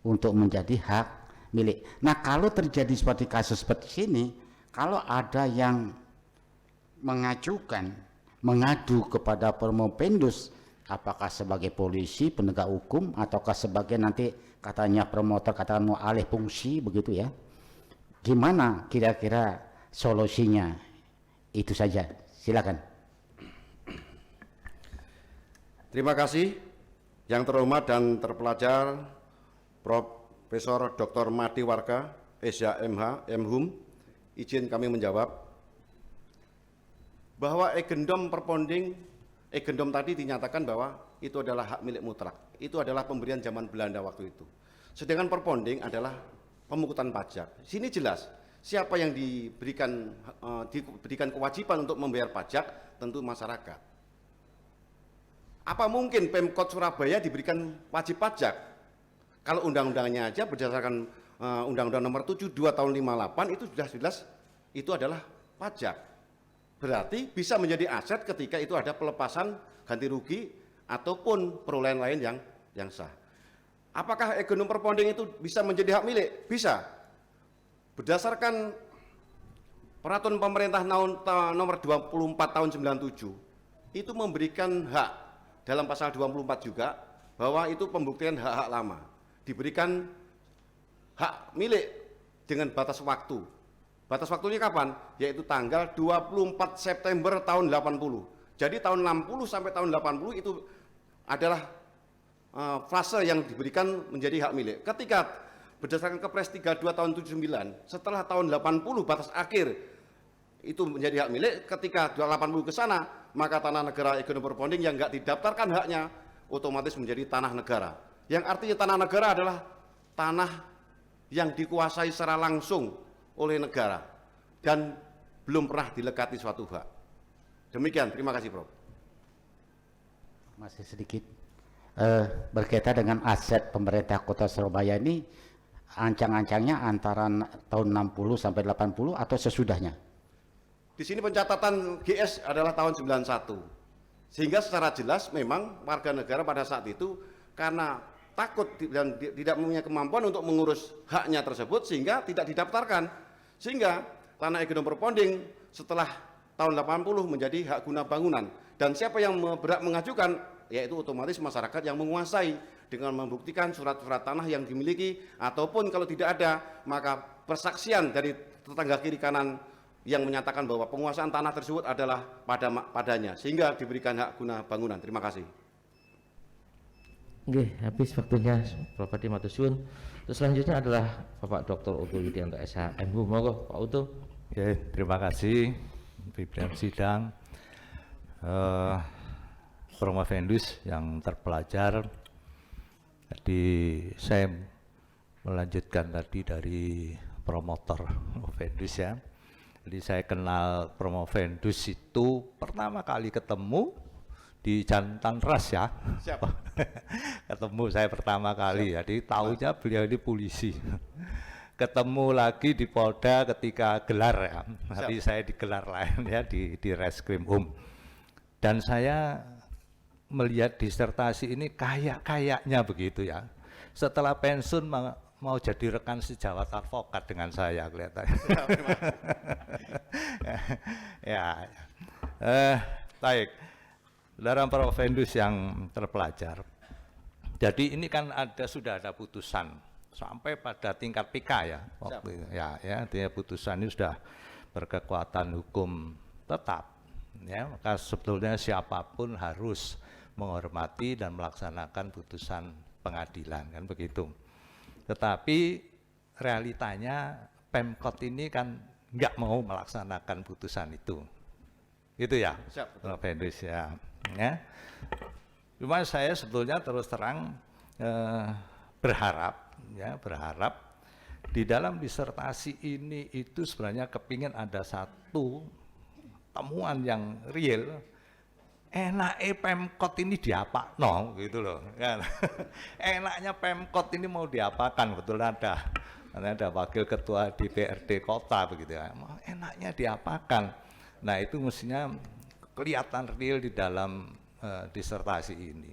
untuk menjadi hak milik. Nah, kalau terjadi seperti kasus seperti ini, kalau ada yang mengadu kepada Promopendus, apakah sebagai polisi penegak hukum ataukah sebagai nanti katanya promotor, katakan mau alih fungsi, begitu ya. Gimana kira-kira solusinya? Itu saja, silakan. Terima kasih yang terhormat dan terpelajar Profesor Dr. Madi Warga SHMH MHUM. Izin kami menjawab bahwa agendum perponding, agendum tadi dinyatakan bahwa itu adalah hak milik mutlak. Itu adalah pemberian zaman Belanda waktu itu. Sedangkan perponding adalah pemungutan pajak. Sini jelas siapa yang diberikan kewajiban untuk membayar pajak, tentu masyarakat. Apa mungkin Pemkot Surabaya diberikan wajib pajak? Kalau undang-undangnya aja berdasarkan Undang-Undang Nomor 7 2 tahun 58 itu sudah jelas itu adalah pajak. Berarti bisa menjadi aset ketika itu ada pelepasan ganti rugi ataupun perolehan lain yang sah. Apakah agendum perponding itu bisa menjadi hak milik? Bisa. Berdasarkan peraturan pemerintah nomor 24 tahun 97 itu memberikan hak dalam pasal 24 juga bahwa itu pembuktian hak-hak lama. Diberikan hak milik dengan batas waktu. Batas waktunya kapan? Yaitu tanggal 24 September tahun 80. Jadi tahun 60 sampai tahun 80 itu adalah fase yang diberikan menjadi hak milik. Ketika berdasarkan Kepres 32 tahun 79, setelah tahun 80 batas akhir itu menjadi hak milik, ketika 80 ke sana, maka tanah negara agendum perponding yang enggak didaftarkan haknya otomatis menjadi tanah negara. Yang artinya tanah negara adalah tanah yang dikuasai secara langsung oleh negara dan belum pernah dilekati suatu hak. Demikian, terima kasih Prof. Masih sedikit berkaitan dengan aset pemerintah Kota Surabaya ini, ancang-ancangnya antara tahun 60 sampai 80 atau sesudahnya? Di sini pencatatan GS adalah tahun 91. Sehingga secara jelas memang warga negara pada saat itu karena takut dan tidak mempunyai kemampuan untuk mengurus haknya tersebut sehingga tidak didaftarkan. Sehingga tanah agendum perponding setelah tahun 80 menjadi hak guna bangunan. Dan siapa yang berhak mengajukan, yaitu otomatis masyarakat yang menguasai dengan membuktikan surat-surat tanah yang dimiliki, ataupun kalau tidak ada maka persaksian dari tetangga kiri kanan yang menyatakan bahwa penguasaan tanah tersebut adalah padanya, sehingga diberikan hak guna bangunan. Terima kasih. Oke, habis waktunya Bapak Matur suwun. Terus selanjutnya adalah Bapak Dr. Uto Yudianto SH MHUM. Monggo Pak Uto. Oke, terima kasih pimpinan sidang, promovendus yang terpelajar. Jadi saya melanjutkan tadi dari promotor Promovendus ya. Jadi saya kenal Promovendus itu pertama kali ketemu di Jantan Ras ya. Siap. Ketemu saya pertama kali, jadi tahunya beliau ini polisi. Ketemu lagi di Polda ketika gelar ya. Nanti saya di gelar lain ya di Reskrim Dan saya melihat disertasi ini kayaknya begitu ya. Setelah pensiun mau jadi rekan sejawat advokat dengan saya kelihatannya. Ya. Baik. Saudara Promovendus yang terpelajar. Jadi ini kan sudah ada putusan sampai pada tingkat PK ya waktu itu. Ya, artinya putusan ini sudah berkekuatan hukum tetap. Ya, maka sebetulnya siapapun harus menghormati dan melaksanakan putusan pengadilan kan begitu. Tetapi realitanya Pemkot ini kan nggak mau melaksanakan putusan itu. Gitu ya, Promovendus ya. Cuma saya sebetulnya terus terang berharap di dalam disertasi ini itu sebenarnya kepingin ada satu temuan yang real. Enaknya Pemkot ini diapa? No, gitu loh. Kan? Enaknya Pemkot ini mau diapakan? Betul ada wakil ketua DPRD kota begitu ya. Enaknya diapakan? Nah itu mestinya kelihatan real di dalam disertasi ini.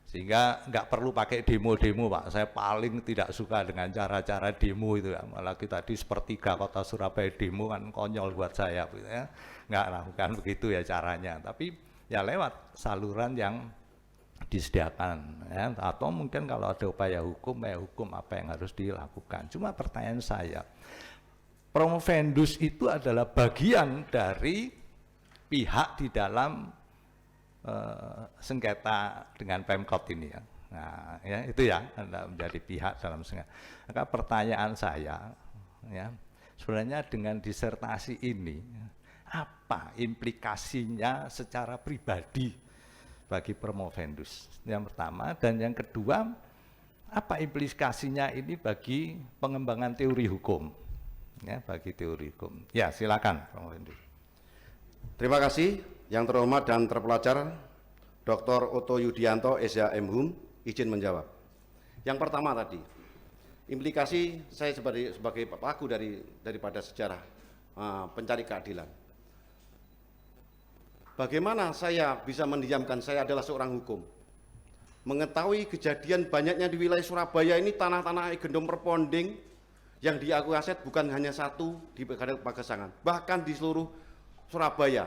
Sehingga nggak perlu pakai demo-demo Pak. Saya paling tidak suka dengan cara-cara demo itu ya. Malah kita di sepertiga kota Surabaya demo kan konyol buat saya gitu ya. Nggak lakukan begitu ya caranya. Tapi ya lewat saluran yang disediakan ya. Atau mungkin kalau ada upaya hukum apa yang harus dilakukan. Cuma pertanyaan saya, Promovendus itu adalah bagian dari pihak di dalam sengketa dengan Pemkot ini ya. Nah, ya itu ya, Anda menjadi pihak dalam sengketa. Maka pertanyaan saya ya, sebenarnya dengan disertasi ini apa implikasinya secara pribadi bagi Promovendus? Yang pertama, dan yang kedua, apa implikasinya ini bagi pengembangan teori hukum? Ya, bagi teori hukum. Ya, silakan Promovendus. Terima kasih yang terhormat dan terpelajar Dr. Uto Yudianto SH MHUM, izin menjawab. Yang pertama tadi, implikasi saya sebagai pelaku daripada sejarah pencari keadilan. Bagaimana saya bisa mendiamkan, saya adalah seorang hukum, mengetahui kejadian banyaknya di wilayah Surabaya ini tanah-tanah Gendom Perponding yang diakui aset bukan hanya satu di Pagesangan, bahkan di seluruh Surabaya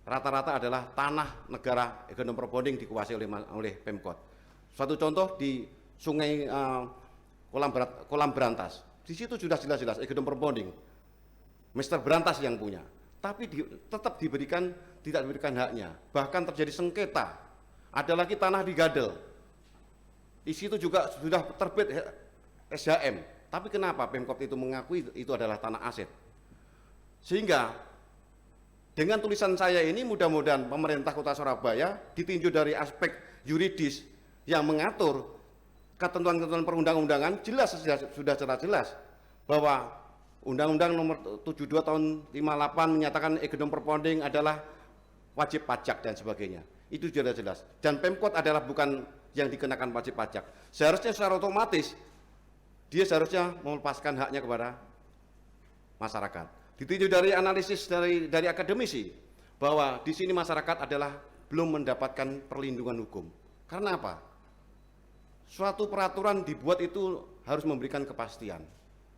rata-rata adalah tanah negara Gendom Perponding dikuasai oleh Pemkot. Suatu contoh di Sungai Kolam Berantas, di situ sudah jelas-jelas Gendom Perponding, Mr. Berantas yang punya, tapi tetap tidak diberikan haknya. Bahkan terjadi sengketa. Ada lagi tanah di Gadel, di situ juga sudah terbit SHM, tapi kenapa Pemkot itu mengakui itu adalah tanah aset? Sehingga dengan tulisan saya ini mudah-mudahan pemerintah Kota Surabaya ditinjau dari aspek yuridis yang mengatur ketentuan-ketentuan perundang-undangan sudah jelas bahwa Undang-Undang Nomor 72 Tahun 58 menyatakan Gendom Perponding adalah wajib pajak dan sebagainya. Itu sudah jelas. Dan Pemkot adalah bukan yang dikenakan wajib pajak. Seharusnya secara otomatis dia seharusnya melepaskan haknya kepada masyarakat. Ditinjau dari analisis dari akademisi bahwa di sini masyarakat adalah belum mendapatkan perlindungan hukum. Karena apa? Suatu peraturan dibuat itu harus memberikan kepastian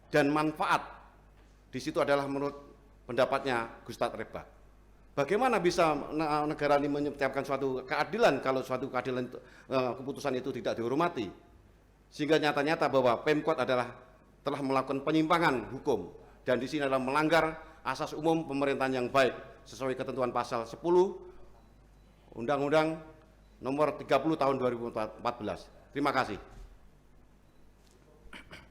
dan manfaat. Di situ adalah menurut pendapatnya Gustaf Rebak. Bagaimana bisa negara ini menciptakan suatu keadilan kalau suatu keadilan keputusan itu tidak dihormati? Sehingga nyata-nyata bahwa Pemkot telah melakukan penyimpangan hukum dan di sini adalah melanggar asas umum pemerintahan yang baik sesuai ketentuan pasal 10 Undang-Undang Nomor 30 Tahun 2014. Terima kasih.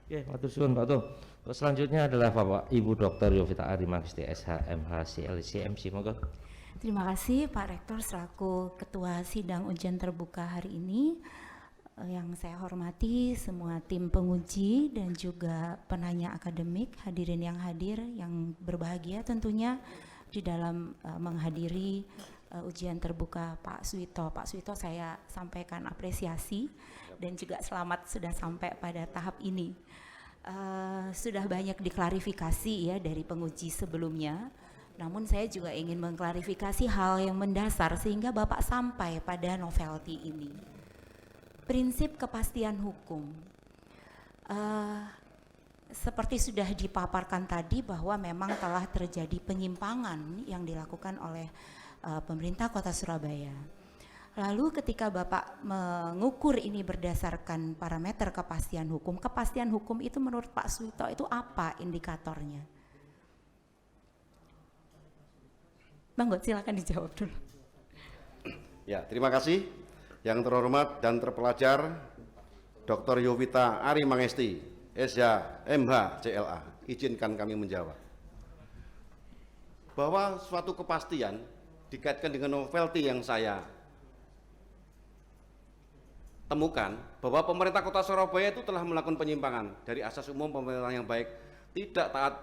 Oke, matur suwun Pak Tum. Selanjutnya adalah Bapak Ibu Dr. Yovita Ari Magister SH MH CLC monggo. Terima kasih Pak Rektor selaku Ketua Sidang Ujian Terbuka hari ini. Yang saya hormati semua tim penguji dan juga penanya akademik, hadirin yang hadir, yang berbahagia tentunya di dalam menghadiri ujian terbuka Pak Suwito. Pak Suwito saya sampaikan apresiasi dan juga selamat sudah sampai pada tahap ini. Sudah banyak diklarifikasi ya dari penguji sebelumnya, namun saya juga ingin mengklarifikasi hal yang mendasar sehingga Bapak sampai pada novelty ini. Prinsip kepastian hukum. Seperti sudah dipaparkan tadi bahwa memang telah terjadi penyimpangan yang dilakukan oleh pemerintah Kota Surabaya. Lalu ketika Bapak mengukur ini berdasarkan parameter kepastian hukum itu menurut Pak Suwito itu apa indikatornya? Monggo silakan dijawab dulu. Ya, terima kasih. Yang terhormat dan terpelajar Dr. Yovita Ari Mangesti, SH MH CLA. Izinkan kami menjawab. Bahwa suatu kepastian dikaitkan dengan novelty yang saya temukan bahwa pemerintah Kota Surabaya itu telah melakukan penyimpangan dari asas umum pemerintahan yang baik, tidak taat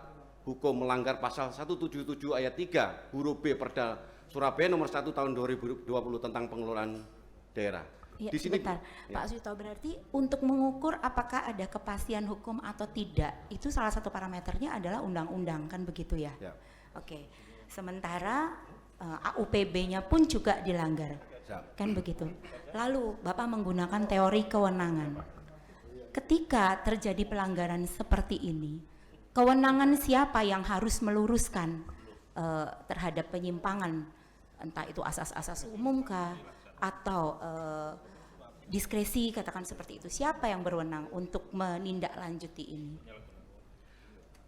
hukum, melanggar pasal 177 ayat 3 huruf B Perda Surabaya nomor 1 tahun 2020 tentang pengelolaan daerah. Ya, di sini sebentar, ya. Pak Suwito, berarti untuk mengukur apakah ada kepastian hukum atau tidak, itu salah satu parameternya adalah undang-undang, kan begitu ya? Ya. Oke, sementara AUPB-nya pun juga dilanggar. Kan begitu. Lalu Bapak menggunakan teori kewenangan. Ketika terjadi pelanggaran seperti ini, kewenangan siapa yang harus meluruskan terhadap penyimpangan, entah itu asas-asas umum kah atau diskresi, katakan seperti itu. Siapa yang berwenang untuk menindaklanjuti ini?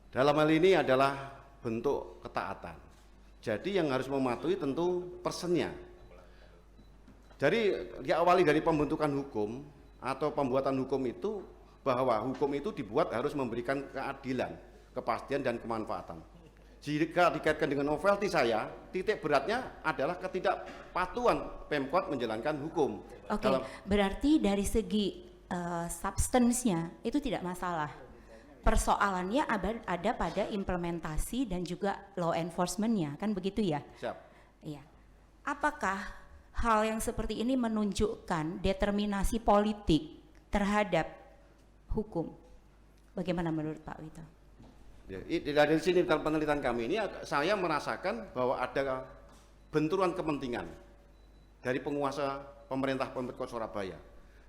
Dalam hal ini adalah bentuk ketaatan. Jadi yang harus mematuhi tentu personnya. Jadi diawali dari pembentukan hukum atau pembuatan hukum itu bahwa hukum itu dibuat harus memberikan keadilan, kepastian dan kemanfaatan. Jika dikaitkan dengan novelty saya, titik beratnya adalah ketidakpatuhan Pemkot menjalankan hukum. Oke, berarti dari segi substance-nya itu tidak masalah. Persoalannya ada pada implementasi dan juga law enforcement-nya, kan begitu ya? Siap. Iya. Apakah hal yang seperti ini menunjukkan determinasi politik terhadap hukum? Bagaimana menurut Pak Wito? Ya, dari sini penelitian kami ini saya merasakan bahwa ada benturan kepentingan dari penguasa pemerintah Pemkot Surabaya.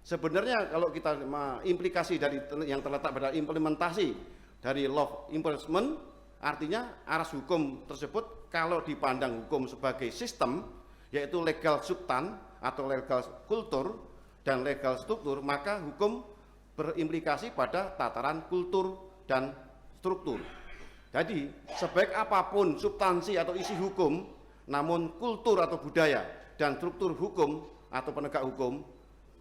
Sebenarnya kalau kita implikasi dari yang terletak pada implementasi dari law enforcement, artinya aras hukum tersebut kalau dipandang hukum sebagai sistem, yaitu legal substan atau legal kultur dan legal struktur, maka hukum berimplikasi pada tataran kultur dan struktur. Jadi sebaik apapun substansi atau isi hukum, namun kultur atau budaya dan struktur hukum atau penegak hukum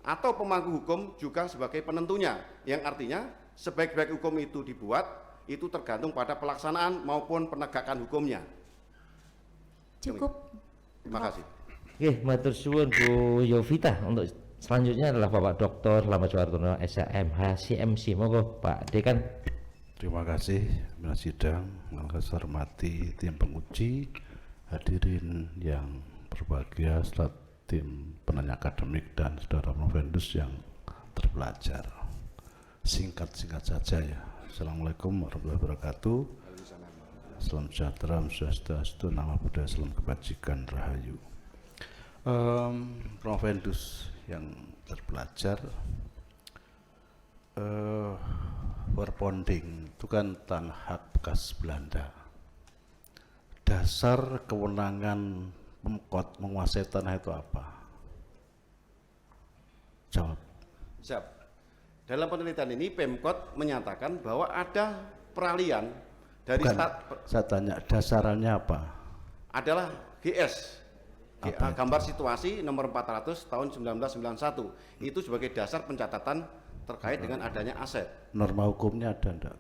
atau pemangku hukum juga sebagai penentunya, yang artinya sebaik-baik hukum itu dibuat itu tergantung pada pelaksanaan maupun penegakan hukumnya. Cukup. Terima kasih. Oke, matur suwun Bu Yovita. Untuk selanjutnya adalah Bapak Dr. Slamet Suhartono SHMH CMC. Monggo Pak Dekan. Terima kasih Pimpinan Sidang, yang saya hormati tim penguji, hadirin yang berbahagia, serta tim penanya akademik dan saudara Provendus yang terpelajar. Singkat-singkat saja ya. Assalamualaikum warahmatullahi wabarakatuh. Salam sejahtera, swastiastu, nama budaya, salam kebajikan, rahayu. Provendus yang terpelajar, Verponding itu kan tanah hak bekas Belanda. dasar kewenangan Pemkot menguasai tanah itu apa? Jawab. Siap. Dalam penelitian ini Pemkot menyatakan bahwa ada peralihan dari Bukan, saya tanya dasarannya apa? Adalah GS. Gambar situasi nomor 400 tahun 1991. Itu sebagai dasar pencatatan terkait dengan adanya aset. Norma hukumnya ada enggak?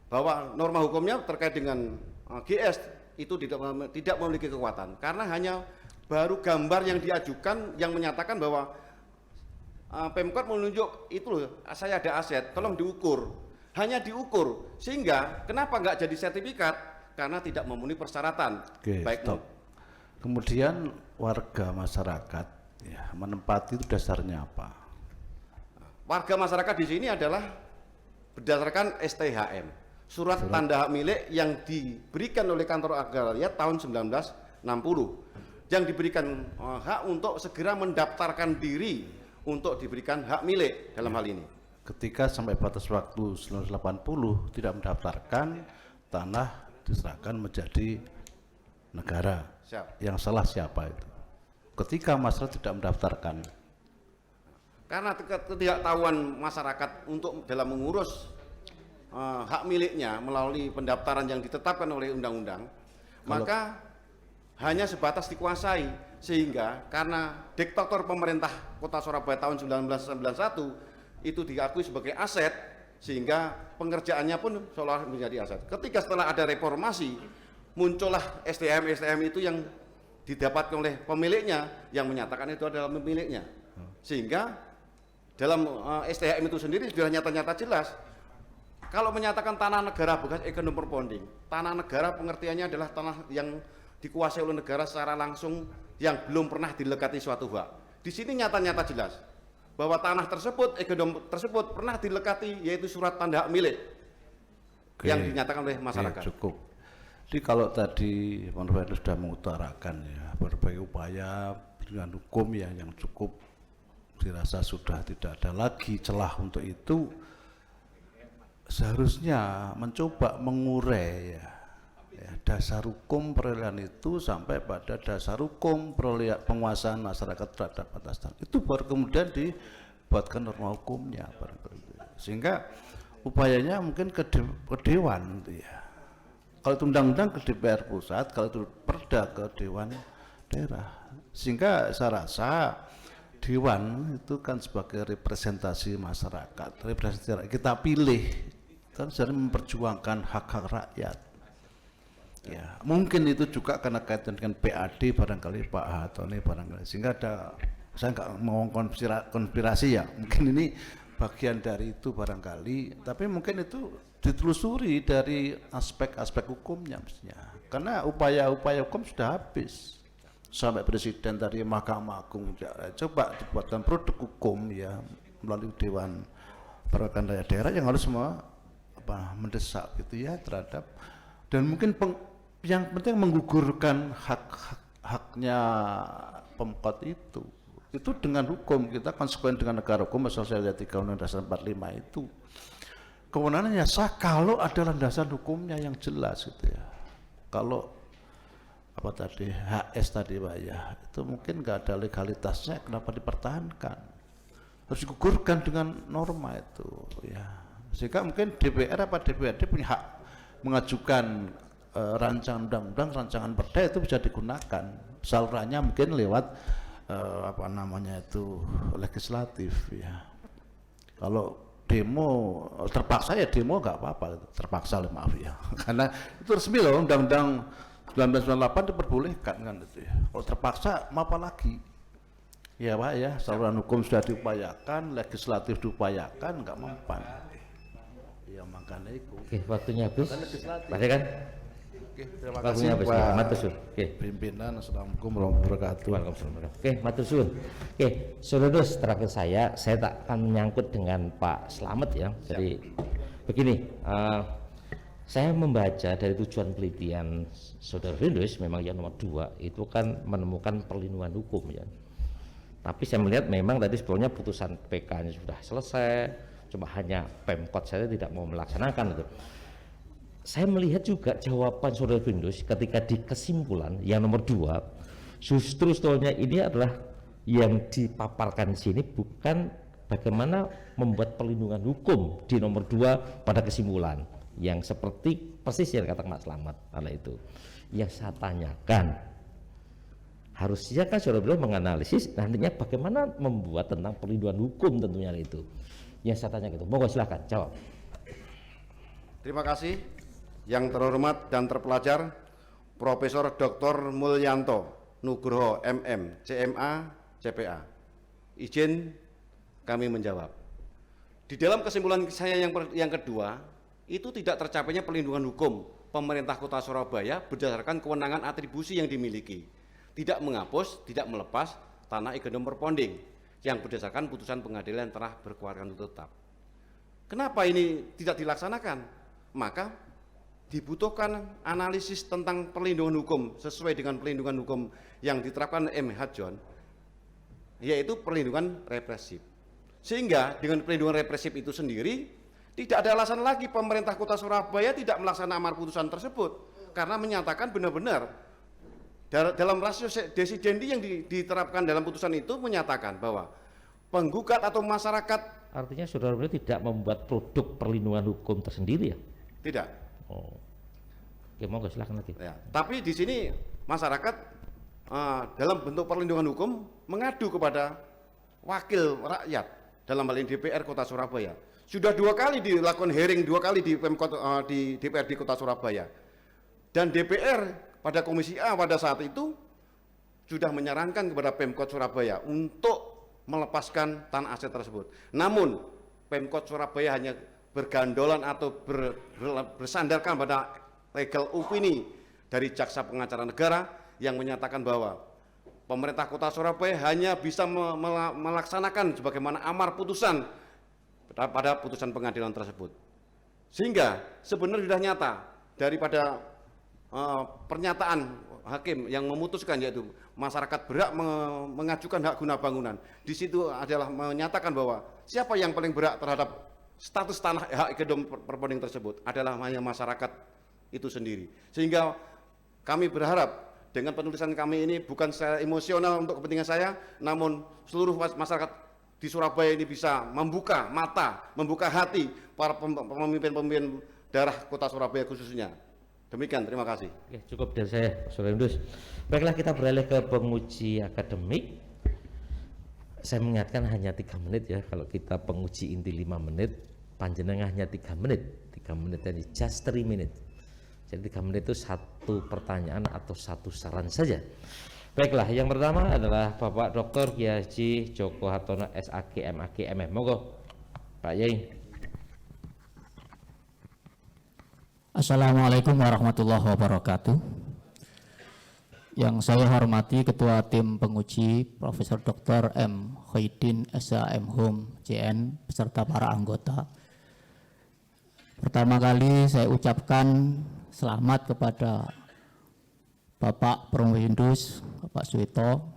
Bahwa norma hukumnya terkait dengan GS itu tidak memiliki kekuatan karena hanya baru gambar yang diajukan yang menyatakan bahwa Pemkot menunjuk itu loh, saya ada aset, tolong diukur. Hanya diukur, sehingga kenapa nggak jadi sertifikat? Karena tidak memenuhi persyaratan. Oke, baik. stop. Kemudian warga masyarakat ya, menempati itu dasarnya apa? Warga masyarakat di sini adalah berdasarkan STHM, surat tanda hak milik yang diberikan oleh kantor agraria tahun 1960, yang diberikan hak untuk segera mendaftarkan diri untuk diberikan hak milik dalam hal ini. Ketika sampai batas waktu 1980 tidak mendaftarkan, tanah diserahkan menjadi negara. Siap. Yang salah siapa itu? Ketika masyarakat tidak mendaftarkan. Karena ketidaktahuan masyarakat untuk dalam mengurus hak miliknya melalui pendaftaran yang ditetapkan oleh undang-undang, maka hanya sebatas dikuasai, sehingga karena diktator pemerintah Kota Surabaya tahun 1991 itu diakui sebagai aset, sehingga pengerjaannya pun seolah menjadi aset. Ketika setelah ada reformasi, muncullah STM itu yang didapatkan oleh pemiliknya yang menyatakan itu adalah pemiliknya, sehingga dalam STM itu sendiri sudah nyata-nyata jelas kalau menyatakan tanah negara bekas ekonomi perponding, tanah negara pengertiannya adalah tanah yang dikuasai oleh negara secara langsung yang belum pernah dilekati suatu hak. Di sini nyata-nyata jelas bahwa tanah tersebut, ekonomi tersebut pernah dilekati, yaitu surat tanda hak milik. Oke, yang dinyatakan oleh masyarakat. Cukup. Jadi kalau tadi Pak sudah mengutarakan ya berbagai upaya dengan hukum ya yang cukup, dirasa sudah tidak ada lagi celah untuk itu, seharusnya mencoba mengurai ya dasar hukum peralihan itu sampai pada dasar hukum penguasaan masyarakat terhadap atas tanah. Itu baru kemudian dibuatkan norma hukumnya, sehingga upayanya mungkin ke Dewan gitu ya. Kalau itu undang-undang ke DPR pusat, kalau itu perda ke Dewan daerah. Sehingga saya rasa Dewan itu kan sebagai representasi masyarakat, representasi rakyat. Kita pilih kan jadi memperjuangkan hak-hak rakyat. Ya, mungkin itu juga karena kaitan dengan PAD barangkali Pak Hatoni barangkali, sehingga ada, saya nggak mau konspirasi ya, mungkin ini bagian dari itu barangkali, tapi mungkin itu ditelusuri dari aspek-aspek hukumnya mestinya, karena upaya-upaya hukum sudah habis sampai presiden dari Mahkamah Agung coba dibuatkan produk hukum ya melalui Dewan Perwakilan Rakyat Daerah yang harus mendesak gitu ya terhadap, dan mungkin yang penting menggugurkan haknya Pemkot itu dengan hukum. Kita konsekuen dengan negara hukum, asal saya lihat 3 Undang-Undang Dasar 45 itu kewenangannya sah kalau ada landasan hukumnya yang jelas gitu ya. Kalau apa tadi HS tadi Pak ya, itu mungkin nggak ada legalitasnya, kenapa dipertahankan, harus digugurkan dengan norma itu ya, sehingga mungkin DPR apa DPRD punya hak mengajukan rancangan undang-undang, rancangan perda itu bisa digunakan, salurannya mungkin lewat apa namanya itu legislatif ya. Kalau demo terpaksa ya demo nggak apa-apa, terpaksa maaf ya, karena itu resmi loh, undang-undang 1998 diperbolehkan kan itu ya. Kalau terpaksa apa lagi ya Pak ya, saluran hukum sudah diupayakan, legislatif diupayakan, nggak mempan ya, makanya itu. Oke, waktunya habis Pak kan. Oke, terima kasih Pak Pimpinan. Assalamualaikum warahmatullahi wabarakatuh. Oke, matur suwun. Oke, saudara, terakhir saya tak akan menyangkut dengan Pak Slamet ya. Jadi begini, saya membaca dari tujuan penelitian Saudara Firdaus, memang yang nomor 2 itu kan menemukan perlindungan hukum ya. Tapi saya melihat memang tadi sebetulnya putusan PK-nya sudah selesai, cuma hanya Pemkot saya tidak mau melaksanakan itu. saya melihat juga jawaban Saudara Findus ketika di kesimpulan yang nomor 2, justru sebetulnya ini adalah yang dipaparkan di sini bukan bagaimana membuat perlindungan hukum di nomor 2 pada kesimpulan yang seperti persis yang kata Mas Slamet karena itu yang saya tanyakan harusnya kan Saudara beliau menganalisis nantinya bagaimana membuat tentang perlindungan hukum tentunya itu yang saya tanya gitu. Monggo silahkan jawab. Terima kasih yang terhormat dan terpelajar Profesor Dr. Mulyanto Nugroho MM CMA CPA. Izin kami menjawab. Di dalam kesimpulan saya yang kedua, itu tidak tercapainya perlindungan hukum pemerintah Kota Surabaya berdasarkan kewenangan atribusi yang dimiliki. Tidak menghapus, tidak melepas tanah Igendom Perponding yang berdasarkan putusan pengadilan telah berkeluargaan tetap. Kenapa ini tidak dilaksanakan? Maka dibutuhkan analisis tentang perlindungan hukum sesuai dengan perlindungan hukum yang diterapkan MH John, yaitu perlindungan represif. Sehingga dengan perlindungan represif itu sendiri tidak ada alasan lagi pemerintah Kota Surabaya tidak melaksanakan amar putusan tersebut karena menyatakan benar-benar dalam rasio desidendi yang diterapkan dalam putusan itu menyatakan bahwa penggugat atau masyarakat, artinya Saudara beliau tidak membuat produk perlindungan hukum tersendiri ya? Tidak. Oh. Oke, monggo silakan lagi. Ya, tapi di sini masyarakat dalam bentuk perlindungan hukum mengadu kepada wakil rakyat dalam hal ini DPR Kota Surabaya. Sudah 2 kali dilakukan hearing, 2 kali di Pemkot di DPRD Kota Surabaya. Dan DPR pada Komisi A pada saat itu sudah menyarankan kepada Pemkot Surabaya untuk melepaskan tanah aset tersebut. Namun Pemkot Surabaya hanya bergandolan atau bersandarkan pada legal opini dari Jaksa Pengacara Negara yang menyatakan bahwa pemerintah Kota Surabaya hanya bisa melaksanakan sebagaimana amar putusan pada putusan pengadilan tersebut. Sehingga sebenarnya sudah nyata daripada pernyataan hakim yang memutuskan yaitu masyarakat berhak mengajukan hak guna bangunan. Di situ adalah menyatakan bahwa siapa yang paling berhak terhadap status tanah hak Igendom Perponding tersebut adalah hanya masyarakat itu sendiri. Sehingga kami berharap dengan penulisan kami ini bukan secara emosional untuk kepentingan saya, namun seluruh masyarakat di Surabaya ini bisa membuka mata, membuka hati para pemimpin-pemimpin daerah Kota Surabaya khususnya. Demikian, terima kasih. Oke, cukup dari saya, Saudara Indus. Baiklah, kita beralih ke penguji akademik. Saya mengingatkan hanya 3 menit ya, kalau kita penguji inti 5 menit, panjenengan hanya 3 menit. 3 menit ini just 3 menit. Jadi 3 menit itu 1 pertanyaan atau 1 saran saja. Baiklah, yang pertama adalah Bapak Dr. Kiai Haji Joko Hartono SAG MAG MM. Monggo, Pak Yai. Assalamualaikum warahmatullahi wabarakatuh. Yang saya hormati Ketua Tim Penguji Profesor Dr. M. Khairuddin SHM Hum JN beserta para anggota. Pertama kali saya ucapkan selamat kepada Bapak Prof. Hindus, Bapak Suwito.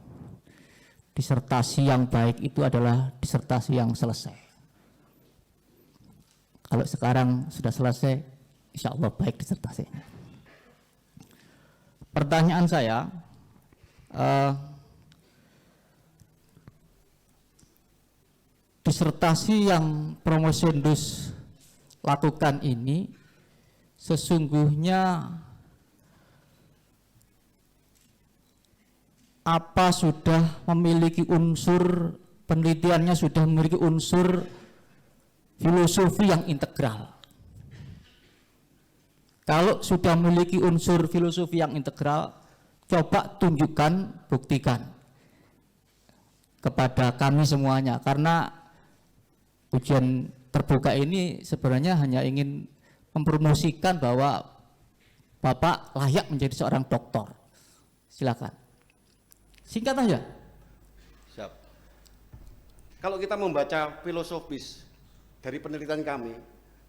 Disertasi yang baik itu adalah disertasi yang selesai. Kalau sekarang sudah selesai, insya Allah baik disertasinya. Pertanyaan saya, disertasi yang Prof. Hindus lakukan ini sesungguhnya apa sudah memiliki unsur penelitiannya sudah memiliki unsur filosofi yang integral. Kalau sudah memiliki unsur filosofi yang integral, coba tunjukkan, buktikan kepada kami semuanya. Karena ujian terbuka ini sebenarnya hanya ingin mempromosikan bahwa Bapak layak menjadi seorang doktor. Silakan. Singkat aja. Siap. Kalau kita membaca filosofis dari penelitian kami,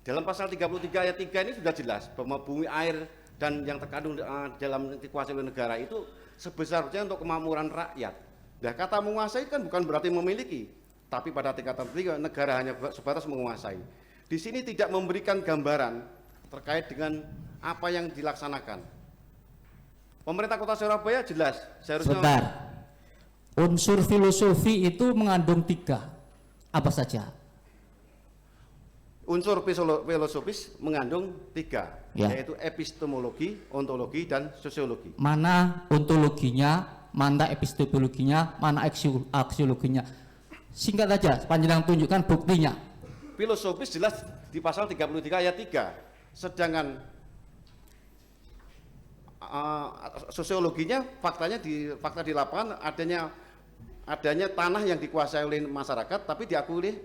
dalam pasal 33 ayat 3 ini sudah jelas bahwa bumi, air, dan yang terkandung dalam dikuasai oleh negara itu sebesar-besarnya untuk kemakmuran rakyat. Nah, kata menguasai kan bukan berarti memiliki, tapi pada tingkatan negara hanya sebatas menguasai. Di sini tidak memberikan gambaran terkait dengan apa yang dilaksanakan. Pemerintah Kota Surabaya jelas seharusnya. Sebentar. Unsur filosofi itu mengandung 3. Apa saja? Unsur filosofis mengandung 3, Ya. yaitu epistemologi, ontologi, dan sosiologi. Mana ontologinya, mana epistemologinya, mana aksiologinya. Singkat saja, panjenengan tunjukkan buktinya. Filosofis jelas di pasal 33 ayat 3, sedangkan sosiologinya fakta di lapangan adanya tanah yang dikuasai oleh masyarakat tapi diakui oleh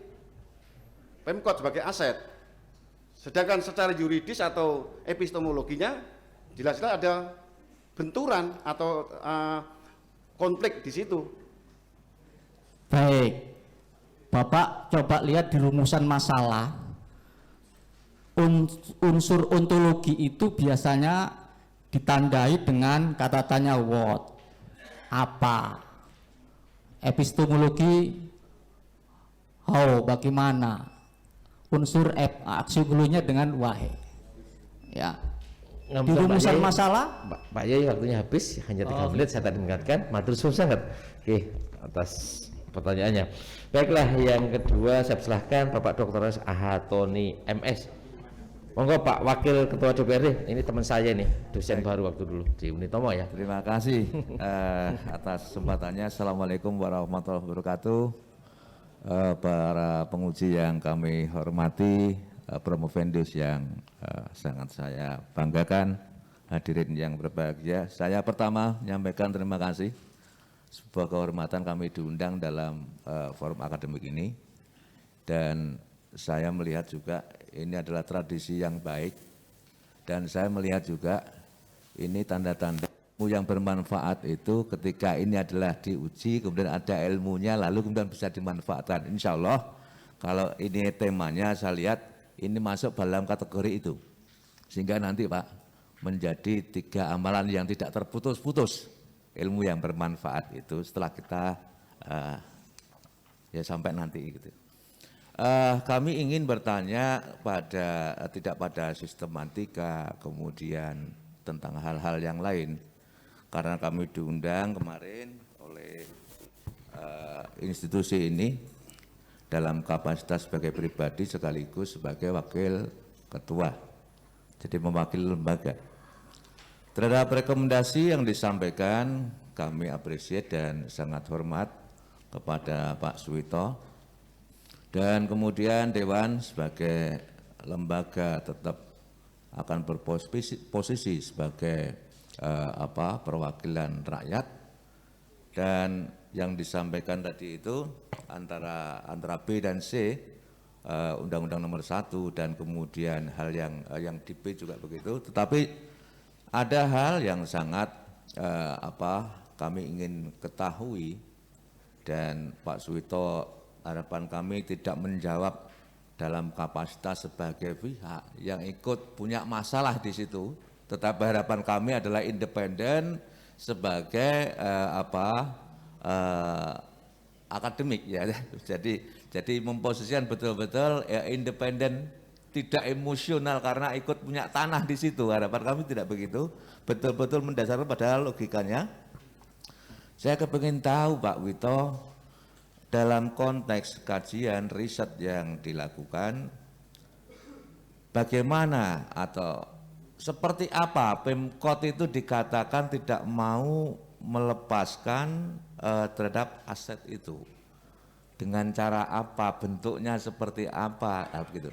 Pemkot sebagai aset. Sedangkan secara yuridis atau epistemologinya jelas-jelas ada benturan atau konflik di situ. Baik, Bapak coba lihat di rumusan masalah. Unsur ontologi itu biasanya ditandai dengan kata tanya what, apa. Epistemologi how, bagaimana. Unsur aksiologinya dengan why. Ya. Di rumusan masalah Pak Yai, waktunya habis, hanya 3 menit saya tadi mengingatkan. Matur suwun sangat. Oke, atas pertanyaannya. Baiklah, yang kedua saya persilahkan Bapak Dr. Ahatoni MS. Monggo Pak Wakil Ketua DPRD, ini teman saya nih, dosen baru waktu dulu di Unitomo ya. Terima kasih atas kesempatannya. Assalamualaikum warahmatullahi wabarakatuh. Para penguji yang kami hormati, promovendus yang sangat saya banggakan, hadirin yang berbahagia. Saya pertama menyampaikan terima kasih, sebuah kehormatan kami diundang dalam forum akademik ini, dan saya melihat juga ini adalah tradisi yang baik, dan saya melihat juga ini tanda-tanda yang bermanfaat itu ketika ini adalah diuji, kemudian ada ilmunya, lalu kemudian bisa dimanfaatkan. Insya Allah kalau ini temanya saya lihat ini masuk dalam kategori itu, sehingga nanti Pak menjadi 3 amalan yang tidak terputus-putus, ilmu yang bermanfaat itu setelah kita ya sampai nanti gitu. Kami ingin bertanya tidak pada sistematika, kemudian tentang hal-hal yang lain, karena kami diundang kemarin oleh institusi ini dalam kapasitas sebagai pribadi sekaligus sebagai wakil ketua, jadi mewakili lembaga. Terhadap rekomendasi yang disampaikan kami apresiasi dan sangat hormat kepada Pak Suwito, dan kemudian Dewan sebagai lembaga tetap akan berposisi sebagai perwakilan rakyat, dan yang disampaikan tadi itu antara B dan C, Undang-Undang Nomor 1, dan kemudian hal yang di B juga begitu. Tetapi ada hal yang sangat kami ingin ketahui, dan Pak Suwito harapan kami tidak menjawab dalam kapasitas sebagai pihak yang ikut punya masalah di situ, tetapi harapan kami adalah independen sebagai akademik ya. Jadi memposisikan betul-betul ya, independen, tidak emosional karena ikut punya tanah di situ. Harapan kami tidak begitu, betul-betul mendasarkan pada logikanya. Saya kepingin tahu Pak Wito, dalam konteks kajian riset yang dilakukan, bagaimana atau seperti apa Pemkot itu dikatakan tidak mau melepaskan terhadap aset itu, dengan cara apa, bentuknya seperti apa gitu.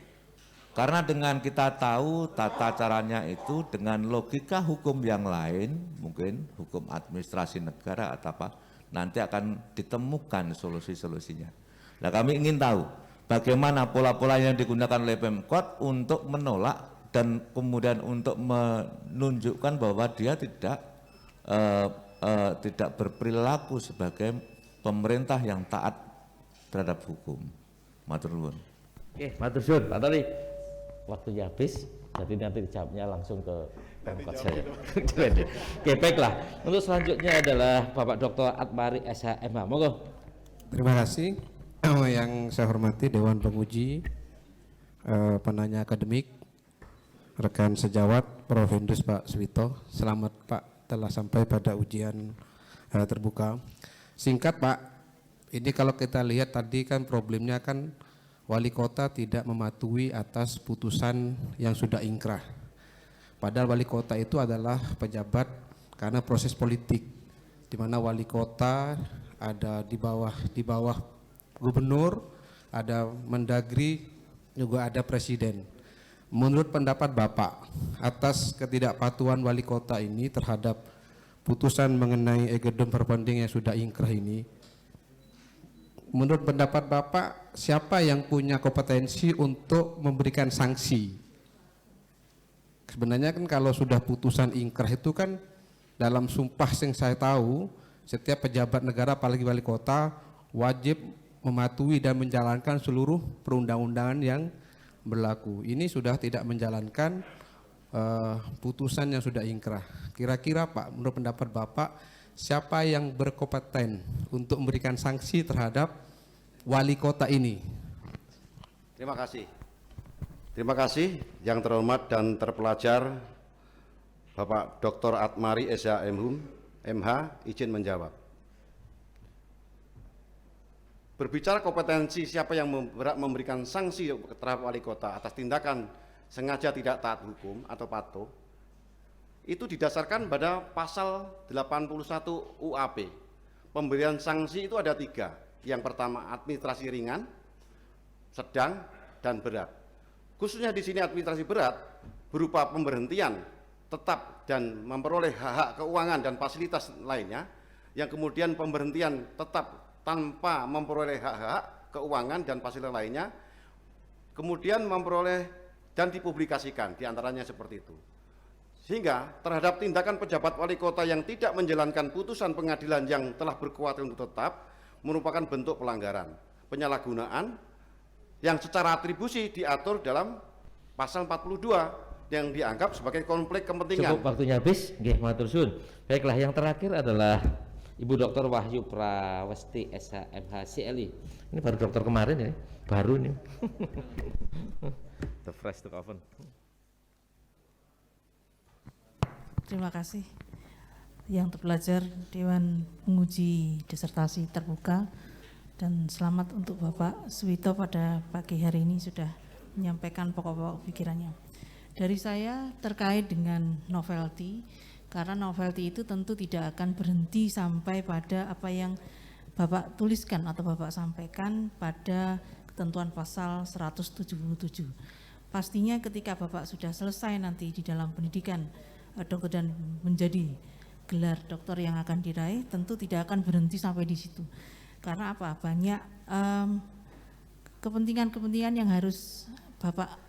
Karena dengan kita tahu tata caranya itu dengan logika hukum yang lain, mungkin hukum administrasi negara atau apa, nanti akan ditemukan solusi-solusinya. Nah, kami ingin tahu bagaimana pola-pola yang digunakan oleh Pemkot untuk menolak dan kemudian untuk menunjukkan bahwa dia tidak berperilaku sebagai pemerintah yang taat terhadap hukum. Matur nuwun. Oke, matur suwun Pak Tony. Waktunya habis, jadi nanti dijawabnya langsung ke Pemkot saya. Oke, baiklah. Untuk selanjutnya adalah Bapak Dr. Atmari SHMH. Monggo. Terima kasih. Yang saya hormati Dewan Penguji, penanya akademik, rekan sejawat Profendus Pak Suwito. Selamat Pak telah sampai pada ujian terbuka. Singkat Pak, ini kalau kita lihat tadi kan problemnya kan wali kota tidak mematuhi atas putusan yang sudah ingkrah. Padahal wali kota itu adalah pejabat karena proses politik, di mana wali kota ada di bawah gubernur, ada mendagri, juga ada presiden. Menurut pendapat Bapak, atas ketidakpatuhan wali kota ini terhadap putusan mengenai egedom perpending yang sudah ingkrah ini, menurut pendapat Bapak, siapa yang punya kompetensi untuk memberikan sanksi? Sebenarnya kan kalau sudah putusan ingkrah itu kan dalam sumpah yang saya tahu, setiap pejabat negara apalagi wali kota wajib mematuhi dan menjalankan seluruh perundang-undangan yang berlaku. Ini sudah tidak menjalankan putusan yang sudah ingkrah. Kira-kira Pak, menurut pendapat Bapak, siapa yang berkompeten untuk memberikan sanksi terhadap wali kota ini? Terima kasih. Terima kasih yang terhormat dan terpelajar Bapak Dr. Atmari Esa MH, izin menjawab. Berbicara kompetensi siapa yang berhak memberikan sanksi terhadap wali kota atas tindakan sengaja tidak taat hukum atau patuh, itu didasarkan pada pasal 81 UAP. Pemberian sanksi itu ada 3. Yang pertama administrasi ringan, sedang, dan berat. Khususnya di sini administrasi berat berupa pemberhentian tetap dan memperoleh hak-hak keuangan dan fasilitas lainnya, yang kemudian pemberhentian tetap tanpa memperoleh hak-hak keuangan dan fasilitas lainnya, kemudian memperoleh dan dipublikasikan, diantaranya seperti itu. Sehingga terhadap tindakan pejabat wali kota yang tidak menjalankan putusan pengadilan yang telah berkuatan untuk tetap merupakan bentuk pelanggaran, penyalahgunaan yang secara atribusi diatur dalam pasal 42 yang dianggap sebagai konflik kepentingan. Cukup, waktunya habis. Nggih, matur suwun. Baiklah, yang terakhir adalah Ibu Dr. Wahyu Prawesti SHMH CLI. Ini baru dokter kemarin ya, baru nih. The fresh to coven. Terima kasih yang terpelajar Dewan Penguji Disertasi Terbuka, dan selamat untuk Bapak Suwito pada pagi hari ini sudah menyampaikan pokok-pokok pikirannya. Dari saya terkait dengan novelty, karena novelty itu tentu tidak akan berhenti sampai pada apa yang Bapak tuliskan atau Bapak sampaikan pada ketentuan pasal 177. Pastinya ketika Bapak sudah selesai nanti di dalam pendidikan dokter dan menjadi gelar dokter yang akan diraih, tentu tidak akan berhenti sampai di situ. Karena apa? Banyak kepentingan-kepentingan yang harus Bapak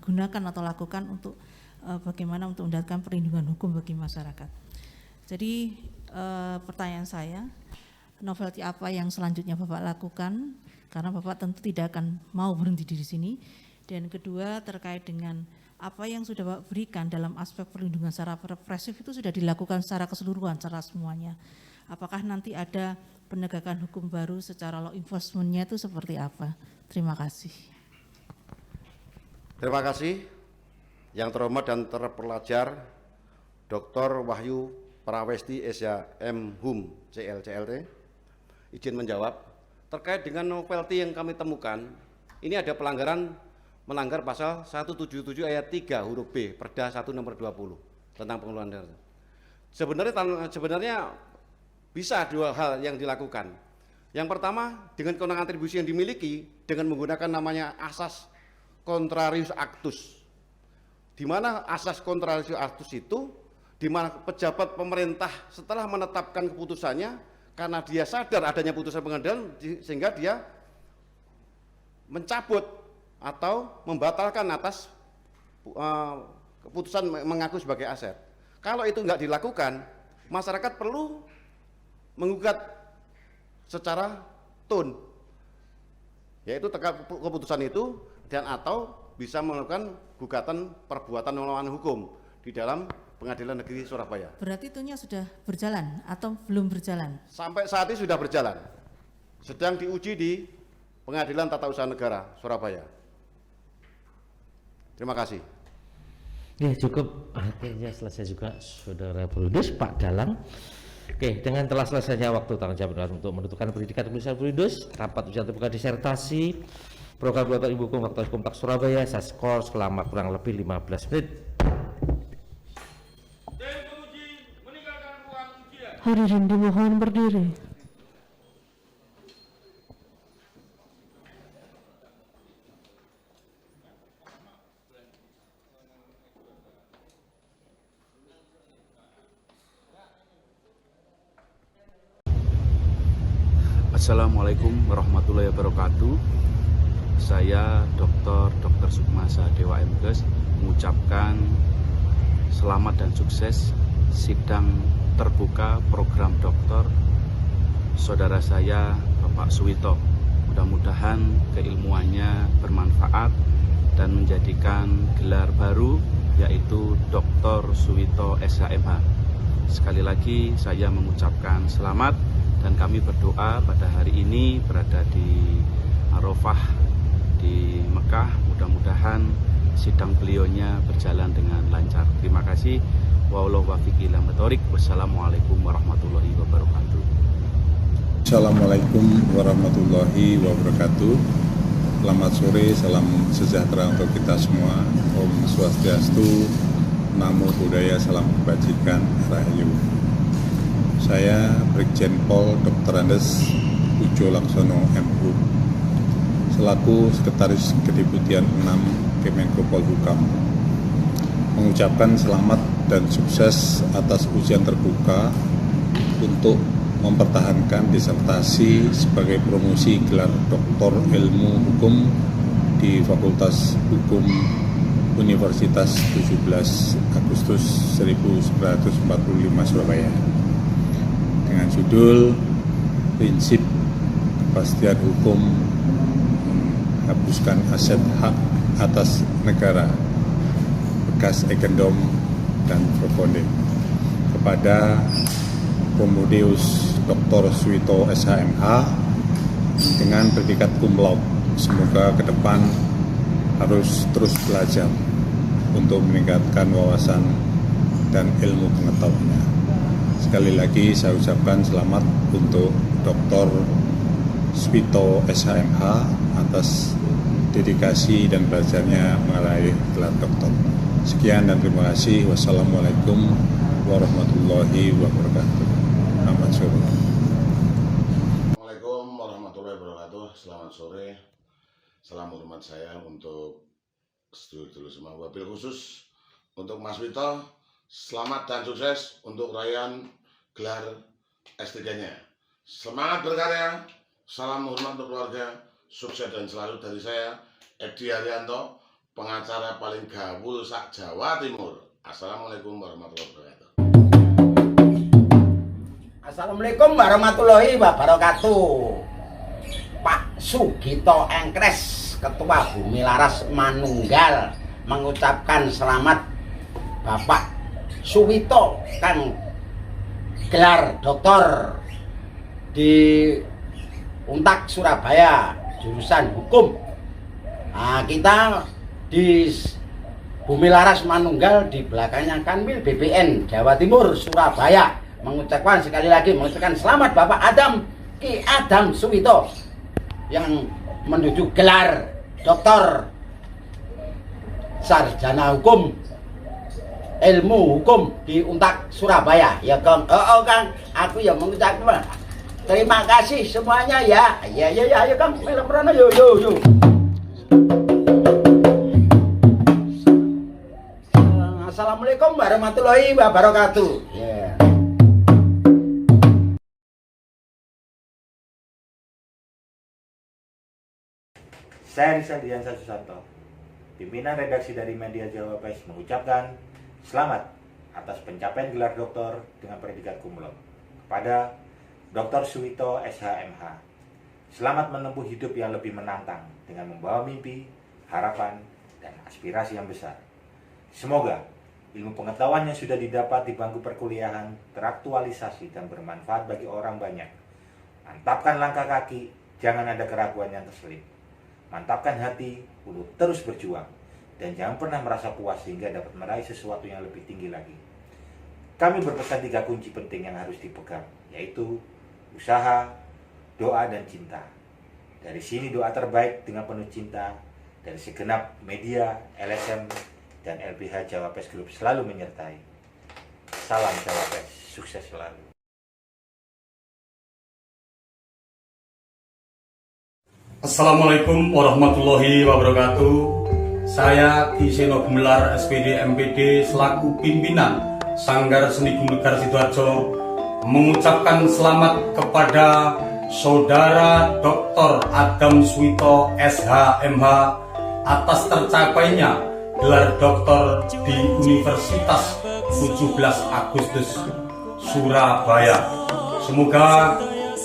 gunakan atau lakukan untuk bagaimana untuk mendapatkan perlindungan hukum bagi masyarakat. Jadi pertanyaan saya, novelty apa yang selanjutnya Bapak lakukan? Karena Bapak tentu tidak akan mau berhenti di sini. Dan kedua, terkait dengan apa yang sudah Bapak berikan dalam aspek perlindungan secara represif itu sudah dilakukan secara keseluruhan, secara semuanya. Apakah nanti ada penegakan hukum baru secara law enforcement-nya itu seperti apa? Terima kasih. Terima kasih. Yang terhormat dan terpelajar Dr. Wahyu Prawesti SHM CLCLT, izin menjawab. Terkait dengan novelty yang kami temukan, ini ada pelanggaran melanggar pasal 177 ayat 3 huruf B Perda 1 nomor 20 tentang pengelolaan dana. Sebenarnya bisa dua hal yang dilakukan. Yang pertama, dengan kewenangan atribusi yang dimiliki dengan menggunakan namanya asas contrarius actus, di mana asas contrarius actus itu di mana pejabat pemerintah setelah menetapkan keputusannya, karena dia sadar adanya putusan pengadilan sehingga dia mencabut atau membatalkan atas keputusan mengaku sebagai aset. Kalau itu enggak dilakukan, masyarakat perlu menggugat secara tun, yaitu terkait keputusan itu, dan atau bisa melakukan gugatan perbuatan melawan hukum di dalam Pengadilan Negeri Surabaya. Berarti itunya sudah berjalan atau belum berjalan? Sampai saat ini sudah berjalan, sedang diuji di Pengadilan Tata Usaha Negara Surabaya. Terima kasih. Ya cukup, akhirnya selesai juga Saudara Prudus, Pak Dalang. Oke, dengan telah selesainya waktu tanggung jawab untuk menentukan pendidikan tulisan Prudus, rapat ujian terbuka disertasi program Doktor Ilmu Hukum Fakultas Hukum Tak Surabaya, saya skor selama kurang lebih 15 menit. Hadirin dimohon berdiri. Assalamualaikum warahmatullahi wabarakatuh. Saya Dr. Sukmasa Dewa MKes mengucapkan selamat dan sukses sidang terbuka program doktor saudara saya Bapak Suwito. Mudah-mudahan keilmuannya bermanfaat dan menjadikan gelar baru yaitu Dr. Suwito SHMH. Sekali lagi saya mengucapkan selamat dan kami berdoa pada hari ini berada di Arafah di Mekah, mudah-mudahan sidang beliaunya berjalan dengan lancar. Terima kasih. Wallahu waffiq ila thoriq. Wassalamualaikum warahmatullahi wabarakatuh. Assalamualaikum warahmatullahi wabarakatuh. Selamat sore, salam sejahtera untuk kita semua. Om Swastiastu, Namo Buddhaya, salam kebajikan, Rahayu. Saya Brigjen Pol Dr. Andes Pujo Laksono MPU selaku Sekretaris Kedeputian 6 Kemenko Polhukam mengucapkan selamat dan sukses atas ujian terbuka untuk mempertahankan disertasi sebagai promosi gelar Doktor Ilmu Hukum di Fakultas Hukum Universitas 17 Agustus 1945 Surabaya dengan judul Prinsip Kepastian Hukum Menghapuskan Aset Hak Atas Negara bekas Ekendom dan Proponde kepada Promodeus Dr. Suwito SHMH dengan predikat cum laude. Semoga ke depan harus terus belajar untuk meningkatkan wawasan dan ilmu pengetahuannya. Sekali lagi saya ucapkan selamat untuk Dr. Suwito SHMH atas dedikasi dan belajarnya meraih gelar doktor. Sekian dan terima kasih. Wassalamualaikum warahmatullahi wabarakatuh. Selamat sore. Assalamualaikum warahmatullahi wabarakatuh. Selamat sore. Salam hormat saya untuk sedulur-sedulur semua. Wabil khusus untuk Mas Wito, selamat dan sukses untuk rayaan gelar S3-nya. Semangat berkarya, salam hormat untuk keluarga, sukses dan selalu dari saya, Edi Haryanto, pengacara paling gawul sak Jawa Timur. Assalamualaikum warahmatullahi wabarakatuh. Assalamualaikum warahmatullahi wabarakatuh. Pak Sugito Engkres, Ketua Bumi Laras Manunggal, mengucapkan selamat Bapak Suwito kan gelar doktor di Untak Surabaya jurusan hukum. Nah, kita di Bumi Laras Manunggal di belakangnya Kanwil BPN Jawa Timur Surabaya mengucapkan sekali lagi mengucapkan selamat Bapak Ki Adam Suwito yang menuju gelar doktor sarjana hukum ilmu hukum di Untak Surabaya ya Kang. Oh Kang, aku yang mengucapkan terima kasih semuanya ya. Ya ayo Kang, melu merono yo. Assalamualaikum warahmatullahi wabarakatuh. Yeah. Saya Rizal Diansa Susanto, pimpinan redaksi dari Media Jawa Press mengucapkan selamat atas pencapaian gelar doktor dengan predikat cum laude kepada Dr. Suwito SHMH. Selamat menempuh hidup yang lebih menantang dengan membawa mimpi, harapan, dan aspirasi yang besar. Semoga ilmu pengetahuan yang sudah didapat di bangku perkuliahan teraktualisasi dan bermanfaat bagi orang banyak. Mantapkan langkah kaki, jangan ada keraguan yang terselip. Mantapkan hati, untuk terus berjuang dan jangan pernah merasa puas sehingga dapat meraih sesuatu yang lebih tinggi lagi. Kami berpesan 3 kunci penting yang harus dipegang, yaitu usaha, doa, dan cinta. Dari sini doa terbaik dengan penuh cinta dari segenap media, LSM, dan LBH Jawapes Group selalu menyertai. Salam Jawapes, sukses selalu. Assalamualaikum warahmatullahi wabarakatuh. Saya Ki Seno Gumelar, SPD MPD selaku pimpinan Sanggar Seni Gumelar Sidoarjo mengucapkan selamat kepada Saudara Dr. Adam Suwito SHMH atas tercapainya gelar doktor di Universitas 17 Agustus Surabaya. Semoga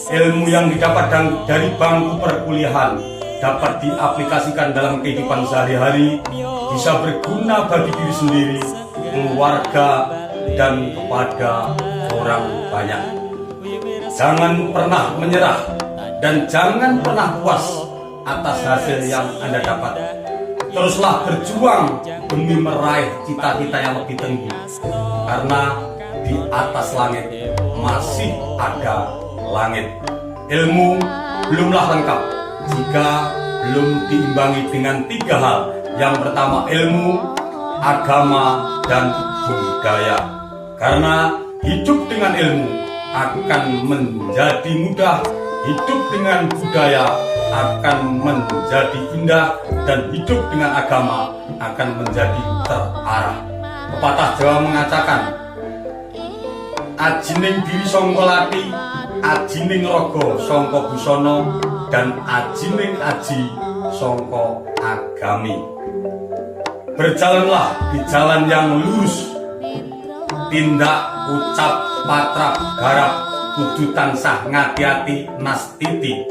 ilmu yang didapat dari bangku perkuliahan dapat diaplikasikan dalam kehidupan sehari-hari, bisa berguna bagi diri sendiri, keluarga, dan kepada orang banyak. Jangan pernah menyerah dan jangan pernah puas atas hasil yang Anda dapat. Teruslah berjuang demi meraih cita-cita yang lebih tinggi, karena di atas langit masih ada langit. Ilmu belumlah lengkap jika belum diimbangi dengan 3 hal. Yang pertama ilmu, agama, dan budaya. Karena hidup dengan ilmu akan menjadi mudah, hidup dengan budaya akan menjadi indah, dan hidup dengan agama akan menjadi terarah. Pepatah Jawa mengatakan, ajining diri sangka lati, ajining raga sangka busana, dan ajining aji sangka agami. Berjalanlah di jalan yang lurus, tindak, ucap, patrap, garap kudu tansah ngati-ati nastiti,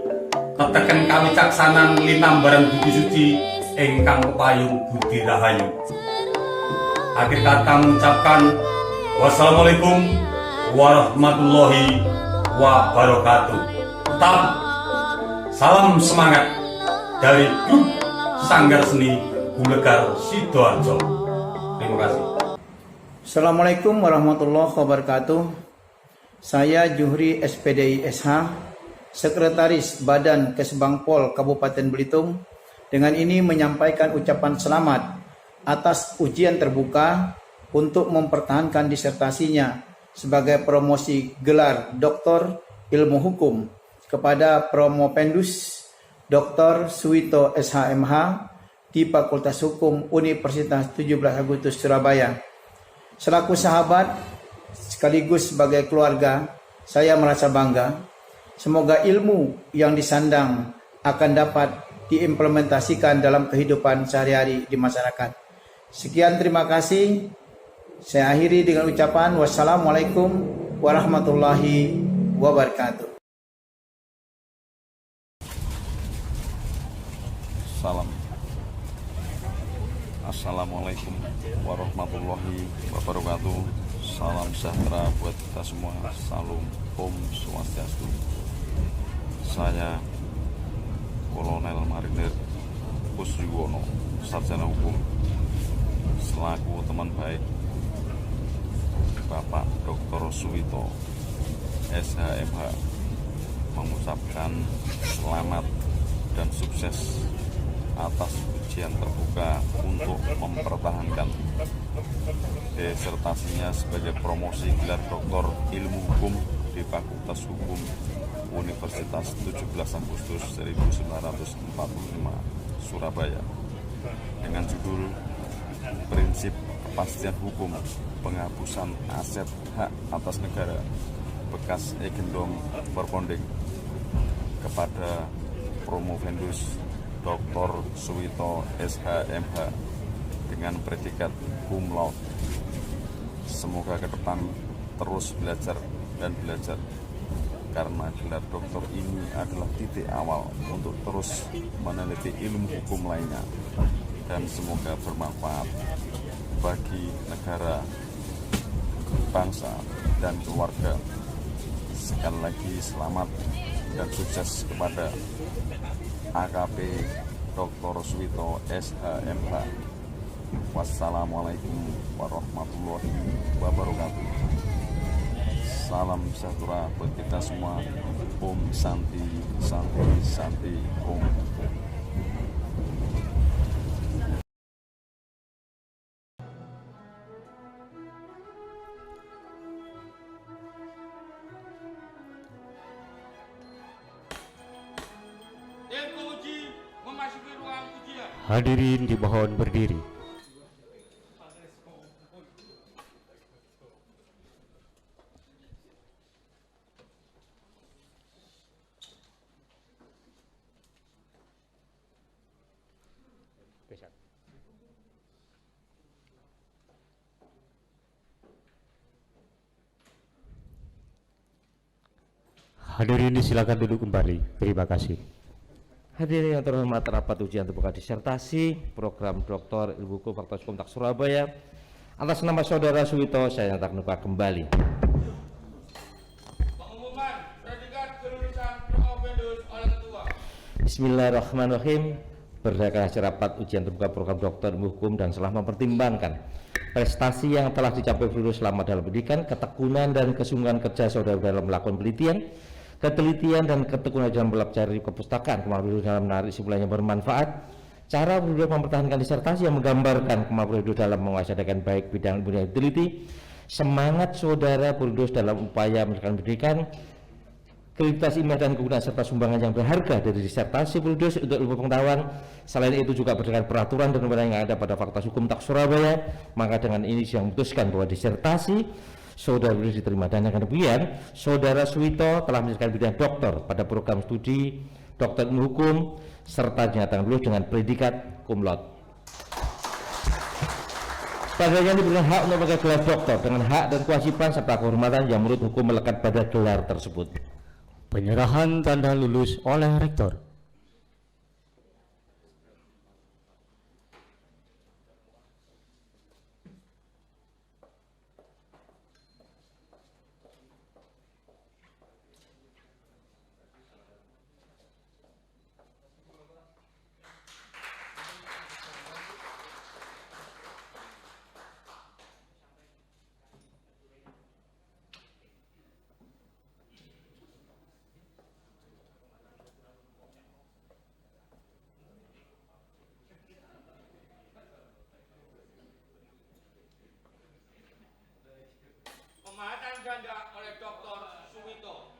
teteken kawicaksanan linambaran budi suci ingkang payung budi rahayu. Akhir kata mengucapkan wassalamualaikum warahmatullahi wabarakatuh. Tetap salam semangat dari grup Sanggar Seni Gumelar Sidoarjo. Terima kasih. Assalamualaikum warahmatullahi wabarakatuh. Saya Juhri SPDI SH, Sekretaris Badan Kesbangpol Kabupaten Belitung, dengan ini menyampaikan ucapan selamat atas ujian terbuka untuk mempertahankan disertasinya sebagai promosi gelar Doktor Ilmu Hukum kepada Promovendus Dr. Suwito SHMH di Fakultas Hukum Universitas 17 Agustus Surabaya. Selaku sahabat sekaligus sebagai keluarga, saya merasa bangga. Semoga ilmu yang disandang akan dapat diimplementasikan dalam kehidupan sehari-hari di masyarakat. Sekian, terima kasih. Saya akhiri dengan ucapan wassalamualaikum warahmatullahi wabarakatuh. Salam. Assalamualaikum warahmatullahi wabarakatuh. Salam sejahtera buat kita semua. Salam Om Swastiastu. Saya Kolonel Marinir Kusriwono, Sarjana Hukum, selaku teman baik Bapak Dr. Suwito SHMH, mengucapkan selamat dan sukses atas ujian terbuka untuk mempertahankan disertasinya sebagai promosi gelar Doktor Ilmu Hukum di Fakultas Hukum Universitas 17 Agustus 1945 Surabaya dengan judul Prinsip Kepastian Hukum Penghapusan Aset Hak Atas Negara bekas Egendom Perponding kepada Promovendus Dr. Suwito SHMH dengan predikat cum laude. Semoga ke depan terus belajar dan belajar, karena gelar doktor ini adalah titik awal untuk terus meneliti ilmu hukum lainnya, dan semoga bermanfaat bagi negara, bangsa, dan keluarga. Sekali lagi selamat dan sukses kepada AKP Dr. Suwito SHMH Wassalamualaikum warahmatullahi wabarakatuh. Salam sejahtera buat kita semua. Om Santi, Santi, Santi, Om. Hadirin dimohon berdiri. Hadirin disilakan duduk kembali. Terima kasih. Hadirin yang terhormat, rapat ujian terbuka disertasi program Doktor Ilmu Hukum Fakultas Hukum Tak Surabaya atas nama Saudara Suwito saya nyatakan buka kembali. Pengumuman predikat kelulusan Profendus oleh Ketua. Bismillahirrahmanirrahim. Berdasarkan hasil rapat ujian terbuka program Doktor Ilmu Hukum dan setelah mempertimbangkan prestasi yang telah dicapai Profendus selama dalam pendidikan, ketekunan dan kesungguhan kerja saudara dalam melakukan penelitian, ketelitian dan ketekunan dalam mempelajari kepustakaan, kemampuan dalam menarik kesimpulan yang bermanfaat, cara Profendus mempertahankan disertasi yang menggambarkan kemampuan Profendus dalam menguasai dengan baik bidang ilmu yang diteliti, semangat saudara Profendus dalam upaya menyelesaikan pendidikan, kredibilitas ilmiah dan kegunaan serta sumbangan yang berharga dari disertasi Profendus untuk ilmu pengetahuan. Selain itu juga berdasarkan peraturan dan undang-undang yang ada pada Fakultas Hukum Tak Surabaya, maka dengan ini yang memutuskan bahwa disertasi saudara Profendus diterima, dan dengan demikian saudara Suwito telah menyelesaikan bidang doktor pada program studi Doktor Ilmu Hukum serta dinyatakan lulus dengan predikat cum laude. Padanya diberikan hak untuk memakai gelar doktor dengan hak dan kewajiban serta kehormatan yang menurut hukum melekat pada gelar tersebut. Penyerahan tanda lulus oleh Rektor. Pemahatan ganda oleh Dr. Suwito.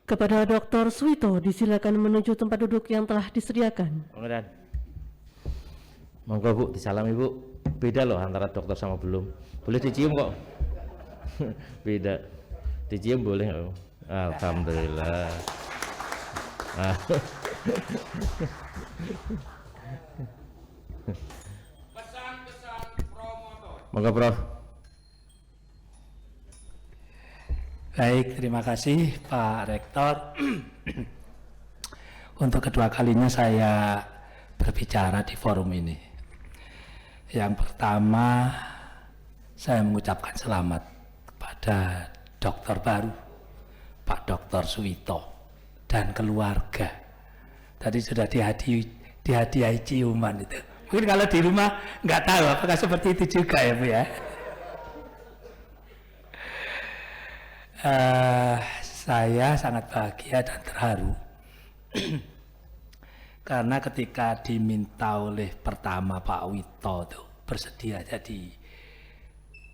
Kepada Dr. Suwito disilakan menuju tempat duduk yang telah disediakan. Pengedan. Monggo Bu, disalami Bu. Beda loh antara dokter sama belum. Boleh dicium kok. Beda. Dicium boleh nggak? Alhamdulillah. Pesan-pesan promotor. Monggo Prof. Baik, terima kasih Pak Rektor. Untuk kedua kalinya saya berbicara di forum ini. Yang pertama, saya mengucapkan selamat kepada dokter baru, Pak Dr. Suwito, dan keluarga. Tadi sudah dihadiahi ciuman itu. Mungkin kalau di rumah nggak tahu apakah seperti itu juga ya Bu ya. Saya sangat bahagia dan terharu karena ketika diminta oleh pertama Pak Wito tuh bersedia jadi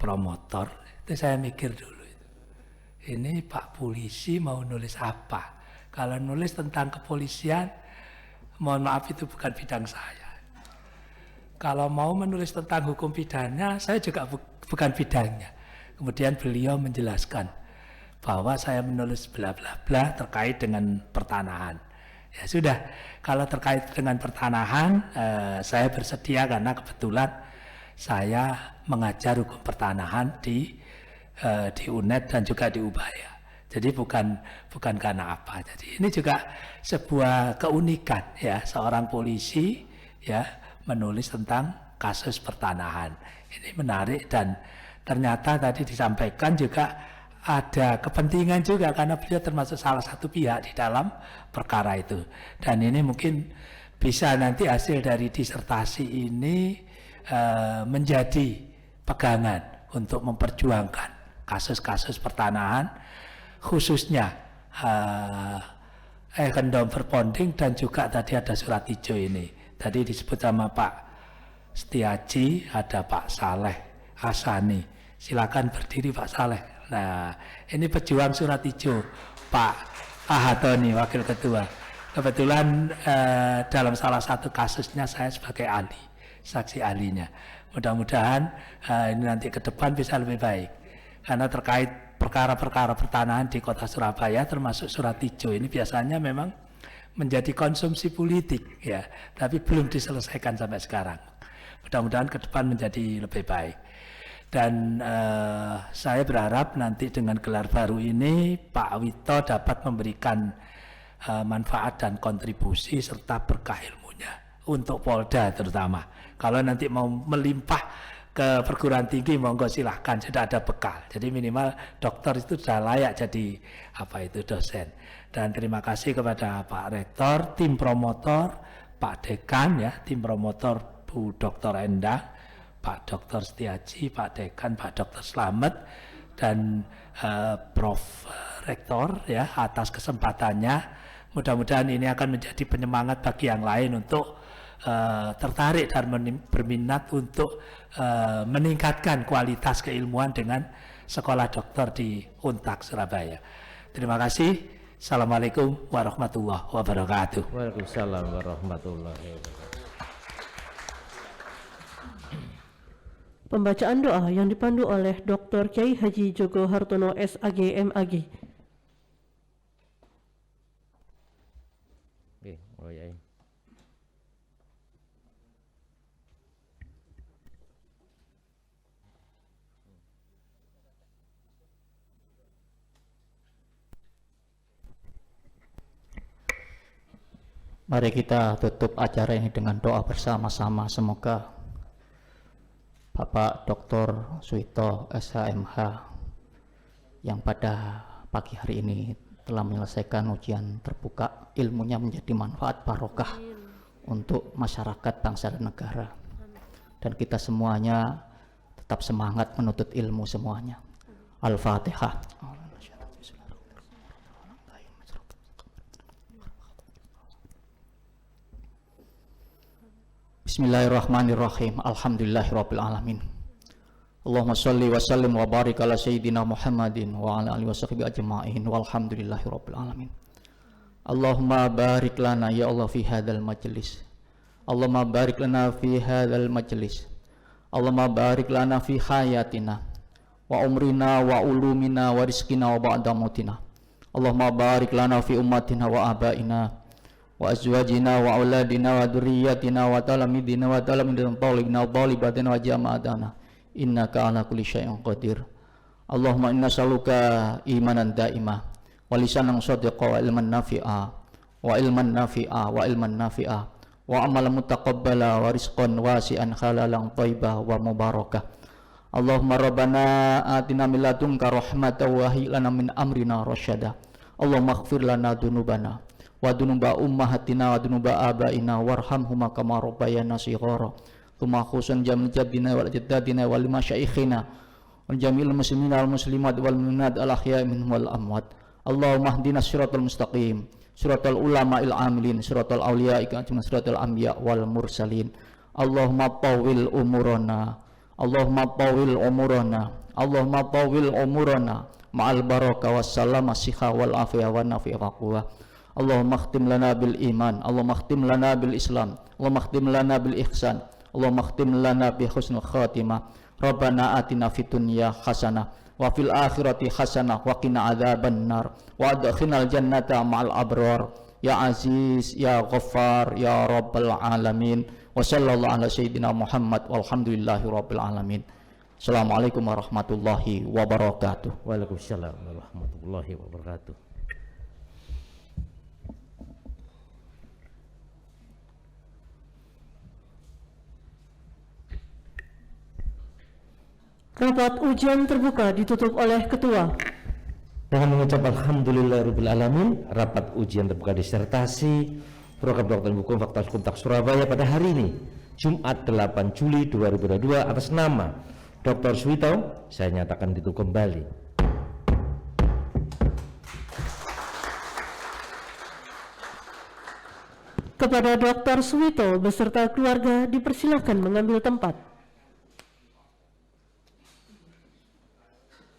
promotor, itu saya mikir dulu ini Pak Polisi mau nulis apa? Kalau nulis tentang kepolisian, mohon maaf itu bukan bidang saya. Kalau mau menulis tentang hukum pidana, saya juga bukan bidangnya. Kemudian beliau menjelaskan bahwa saya menulis bla bla bla terkait dengan pertanahan. Ya sudah, kalau terkait dengan pertanahan, saya bersedia karena kebetulan saya mengajar hukum pertanahan di UNED dan juga di Ubaya. Jadi bukan karena apa. Jadi ini juga sebuah keunikan ya, seorang polisi ya menulis tentang kasus pertanahan. Ini menarik dan ternyata tadi disampaikan juga ada kepentingan juga karena beliau termasuk salah satu pihak di dalam perkara itu. Dan ini mungkin bisa nanti hasil dari disertasi ini menjadi pegangan untuk memperjuangkan kasus-kasus pertanahan, khususnya Ekendom Verponding dan juga tadi ada surat hijau ini. Tadi disebut sama Pak Setiaji, ada Pak Saleh Hasani. Silakan berdiri Pak Saleh. Nah, ini pejuang surat hijau Pak Ahatoni, Wakil Ketua. Kebetulan dalam salah satu kasusnya saya sebagai ahli, saksi ahlinya. Mudah-mudahan ini nanti ke depan bisa lebih baik. Karena terkait perkara-perkara pertanahan di kota Surabaya termasuk surat hijau ini biasanya memang menjadi konsumsi politik ya, tapi belum diselesaikan sampai sekarang. Mudah-mudahan ke depan menjadi lebih baik. Dan saya berharap nanti dengan gelar baru ini Pak Wito dapat memberikan manfaat dan kontribusi serta berkah ilmunya untuk Polda terutama. Kalau nanti mau melimpah ke perguruan tinggi monggo silahkan, sudah ada bekal. Jadi minimal dokter itu sudah layak jadi dosen. Dan terima kasih kepada Pak Rektor, tim promotor, Pak Dekan ya, tim promotor Bu Dr. Endang, Pak Dr. Setiaji, Pak Dekan, Pak Dr. Slamet, dan Prof. Rektor ya atas kesempatannya. Mudah-mudahan ini akan menjadi penyemangat bagi yang lain untuk tertarik dan berminat untuk meningkatkan kualitas keilmuan dengan sekolah dokter di Untak Surabaya. Terima kasih. Assalamualaikum warahmatullahi wabarakatuh. Waalaikumsalam warahmatullahi wabarakatuh. Pembacaan doa yang dipandu oleh Dr. Kiai Haji Jogo Hartono SAG MAG. Mari kita tutup acara ini dengan doa bersama-sama. Semoga Bapak Dr. Suwito SHMH yang pada pagi hari ini telah menyelesaikan ujian terbuka, ilmunya menjadi manfaat barokah untuk masyarakat, bangsa dan negara. Dan kita semuanya tetap semangat menuntut ilmu semuanya. Al-Fatihah. Bismillahirrahmanirrahim. Alhamdulillahirabbil alamin. Allahumma shalli wa sallim wa barik ala sayyidina Muhammadin wa ala alihi washabbihi ajma'in walhamdulillahirabbil alamin. Allahumma barik lana ya Allah fi hadzal majlis. Allahumma barik lana fi hadzal majlis. Allahumma barik lana fi hayatina wa umrina wa ulumina wa rizqina wa ba'da mautina. Allahumma barik lana fi ummatina wa abaina wa azwajina wa auladina wa dzurriyyatina wa talamidina wa talamidina talibina wa talibatina wa jama'atana innaka ala kulli syai'in qadir. Allahumma inna nas'aluka imanan daimah wa lisanan shadiqa wa ilman nafi'a wa ilman nafi'a wa ilman nafi'a wa amalan mutaqabbala wa rizqan wasi'an halalan thayyibah wa mubarakah. Allahumma rabbana atina min ladunka rahmatan wa hayyi lana min amrina rasyada. Allahumma ighfir lana dzunubana wa dunuba ummahatina wa dunuba abaina warhamhuma kama rabbayana shighara. Tsumma khususan jamil jaddina wal jaddadina wal masyaikhina wal jamil muslimina wal muslimat wal mu'minat al ahya'i minhum wal amwat. Allahumma ihdinas siratal mustaqim, siratal ulama'il amilin, siratal awliya'i ka'ajmin, siratal anbiya wal mursalin. Allahumma tawwil umurana, Allahumma tawwil umurana, Allahumma tawwil umurana ma'al baraka wassalama sikha wal afiyah wa nafi'ah wa quwwah. Allahumma khtim lana bil iman, Allahumma khtim lana bil islam, Allahumma khtim lana bil ihsan, Allahumma khtim lana bi husnul khatimah. Rabbana atina fid dunya hasanah wa fil akhirati hasanah wa qina adzaban nar wa adkhilnal jannata ma'al abrar ya aziz ya ghaffar ya rabbal alamin. Wa sallallahu ala sayyidina Muhammad walhamdulillahi rabbil alamin. Assalamualaikum warahmatullahi wabarakatuh. Waalaikumsalam warahmatullahi wabarakatuh. Rapat ujian terbuka ditutup oleh Ketua. Dengan mengucap alhamdulillahirabbil alamin, rapat ujian terbuka disertasi program Dokter Hukum Fakultas Hukum Tak Surabaya pada hari ini, Jumat 8 Juli 2022 atas nama Dr. Suwito, saya nyatakan ditutup kembali. Kepada Dr. Suwito beserta keluarga dipersilakan mengambil tempat.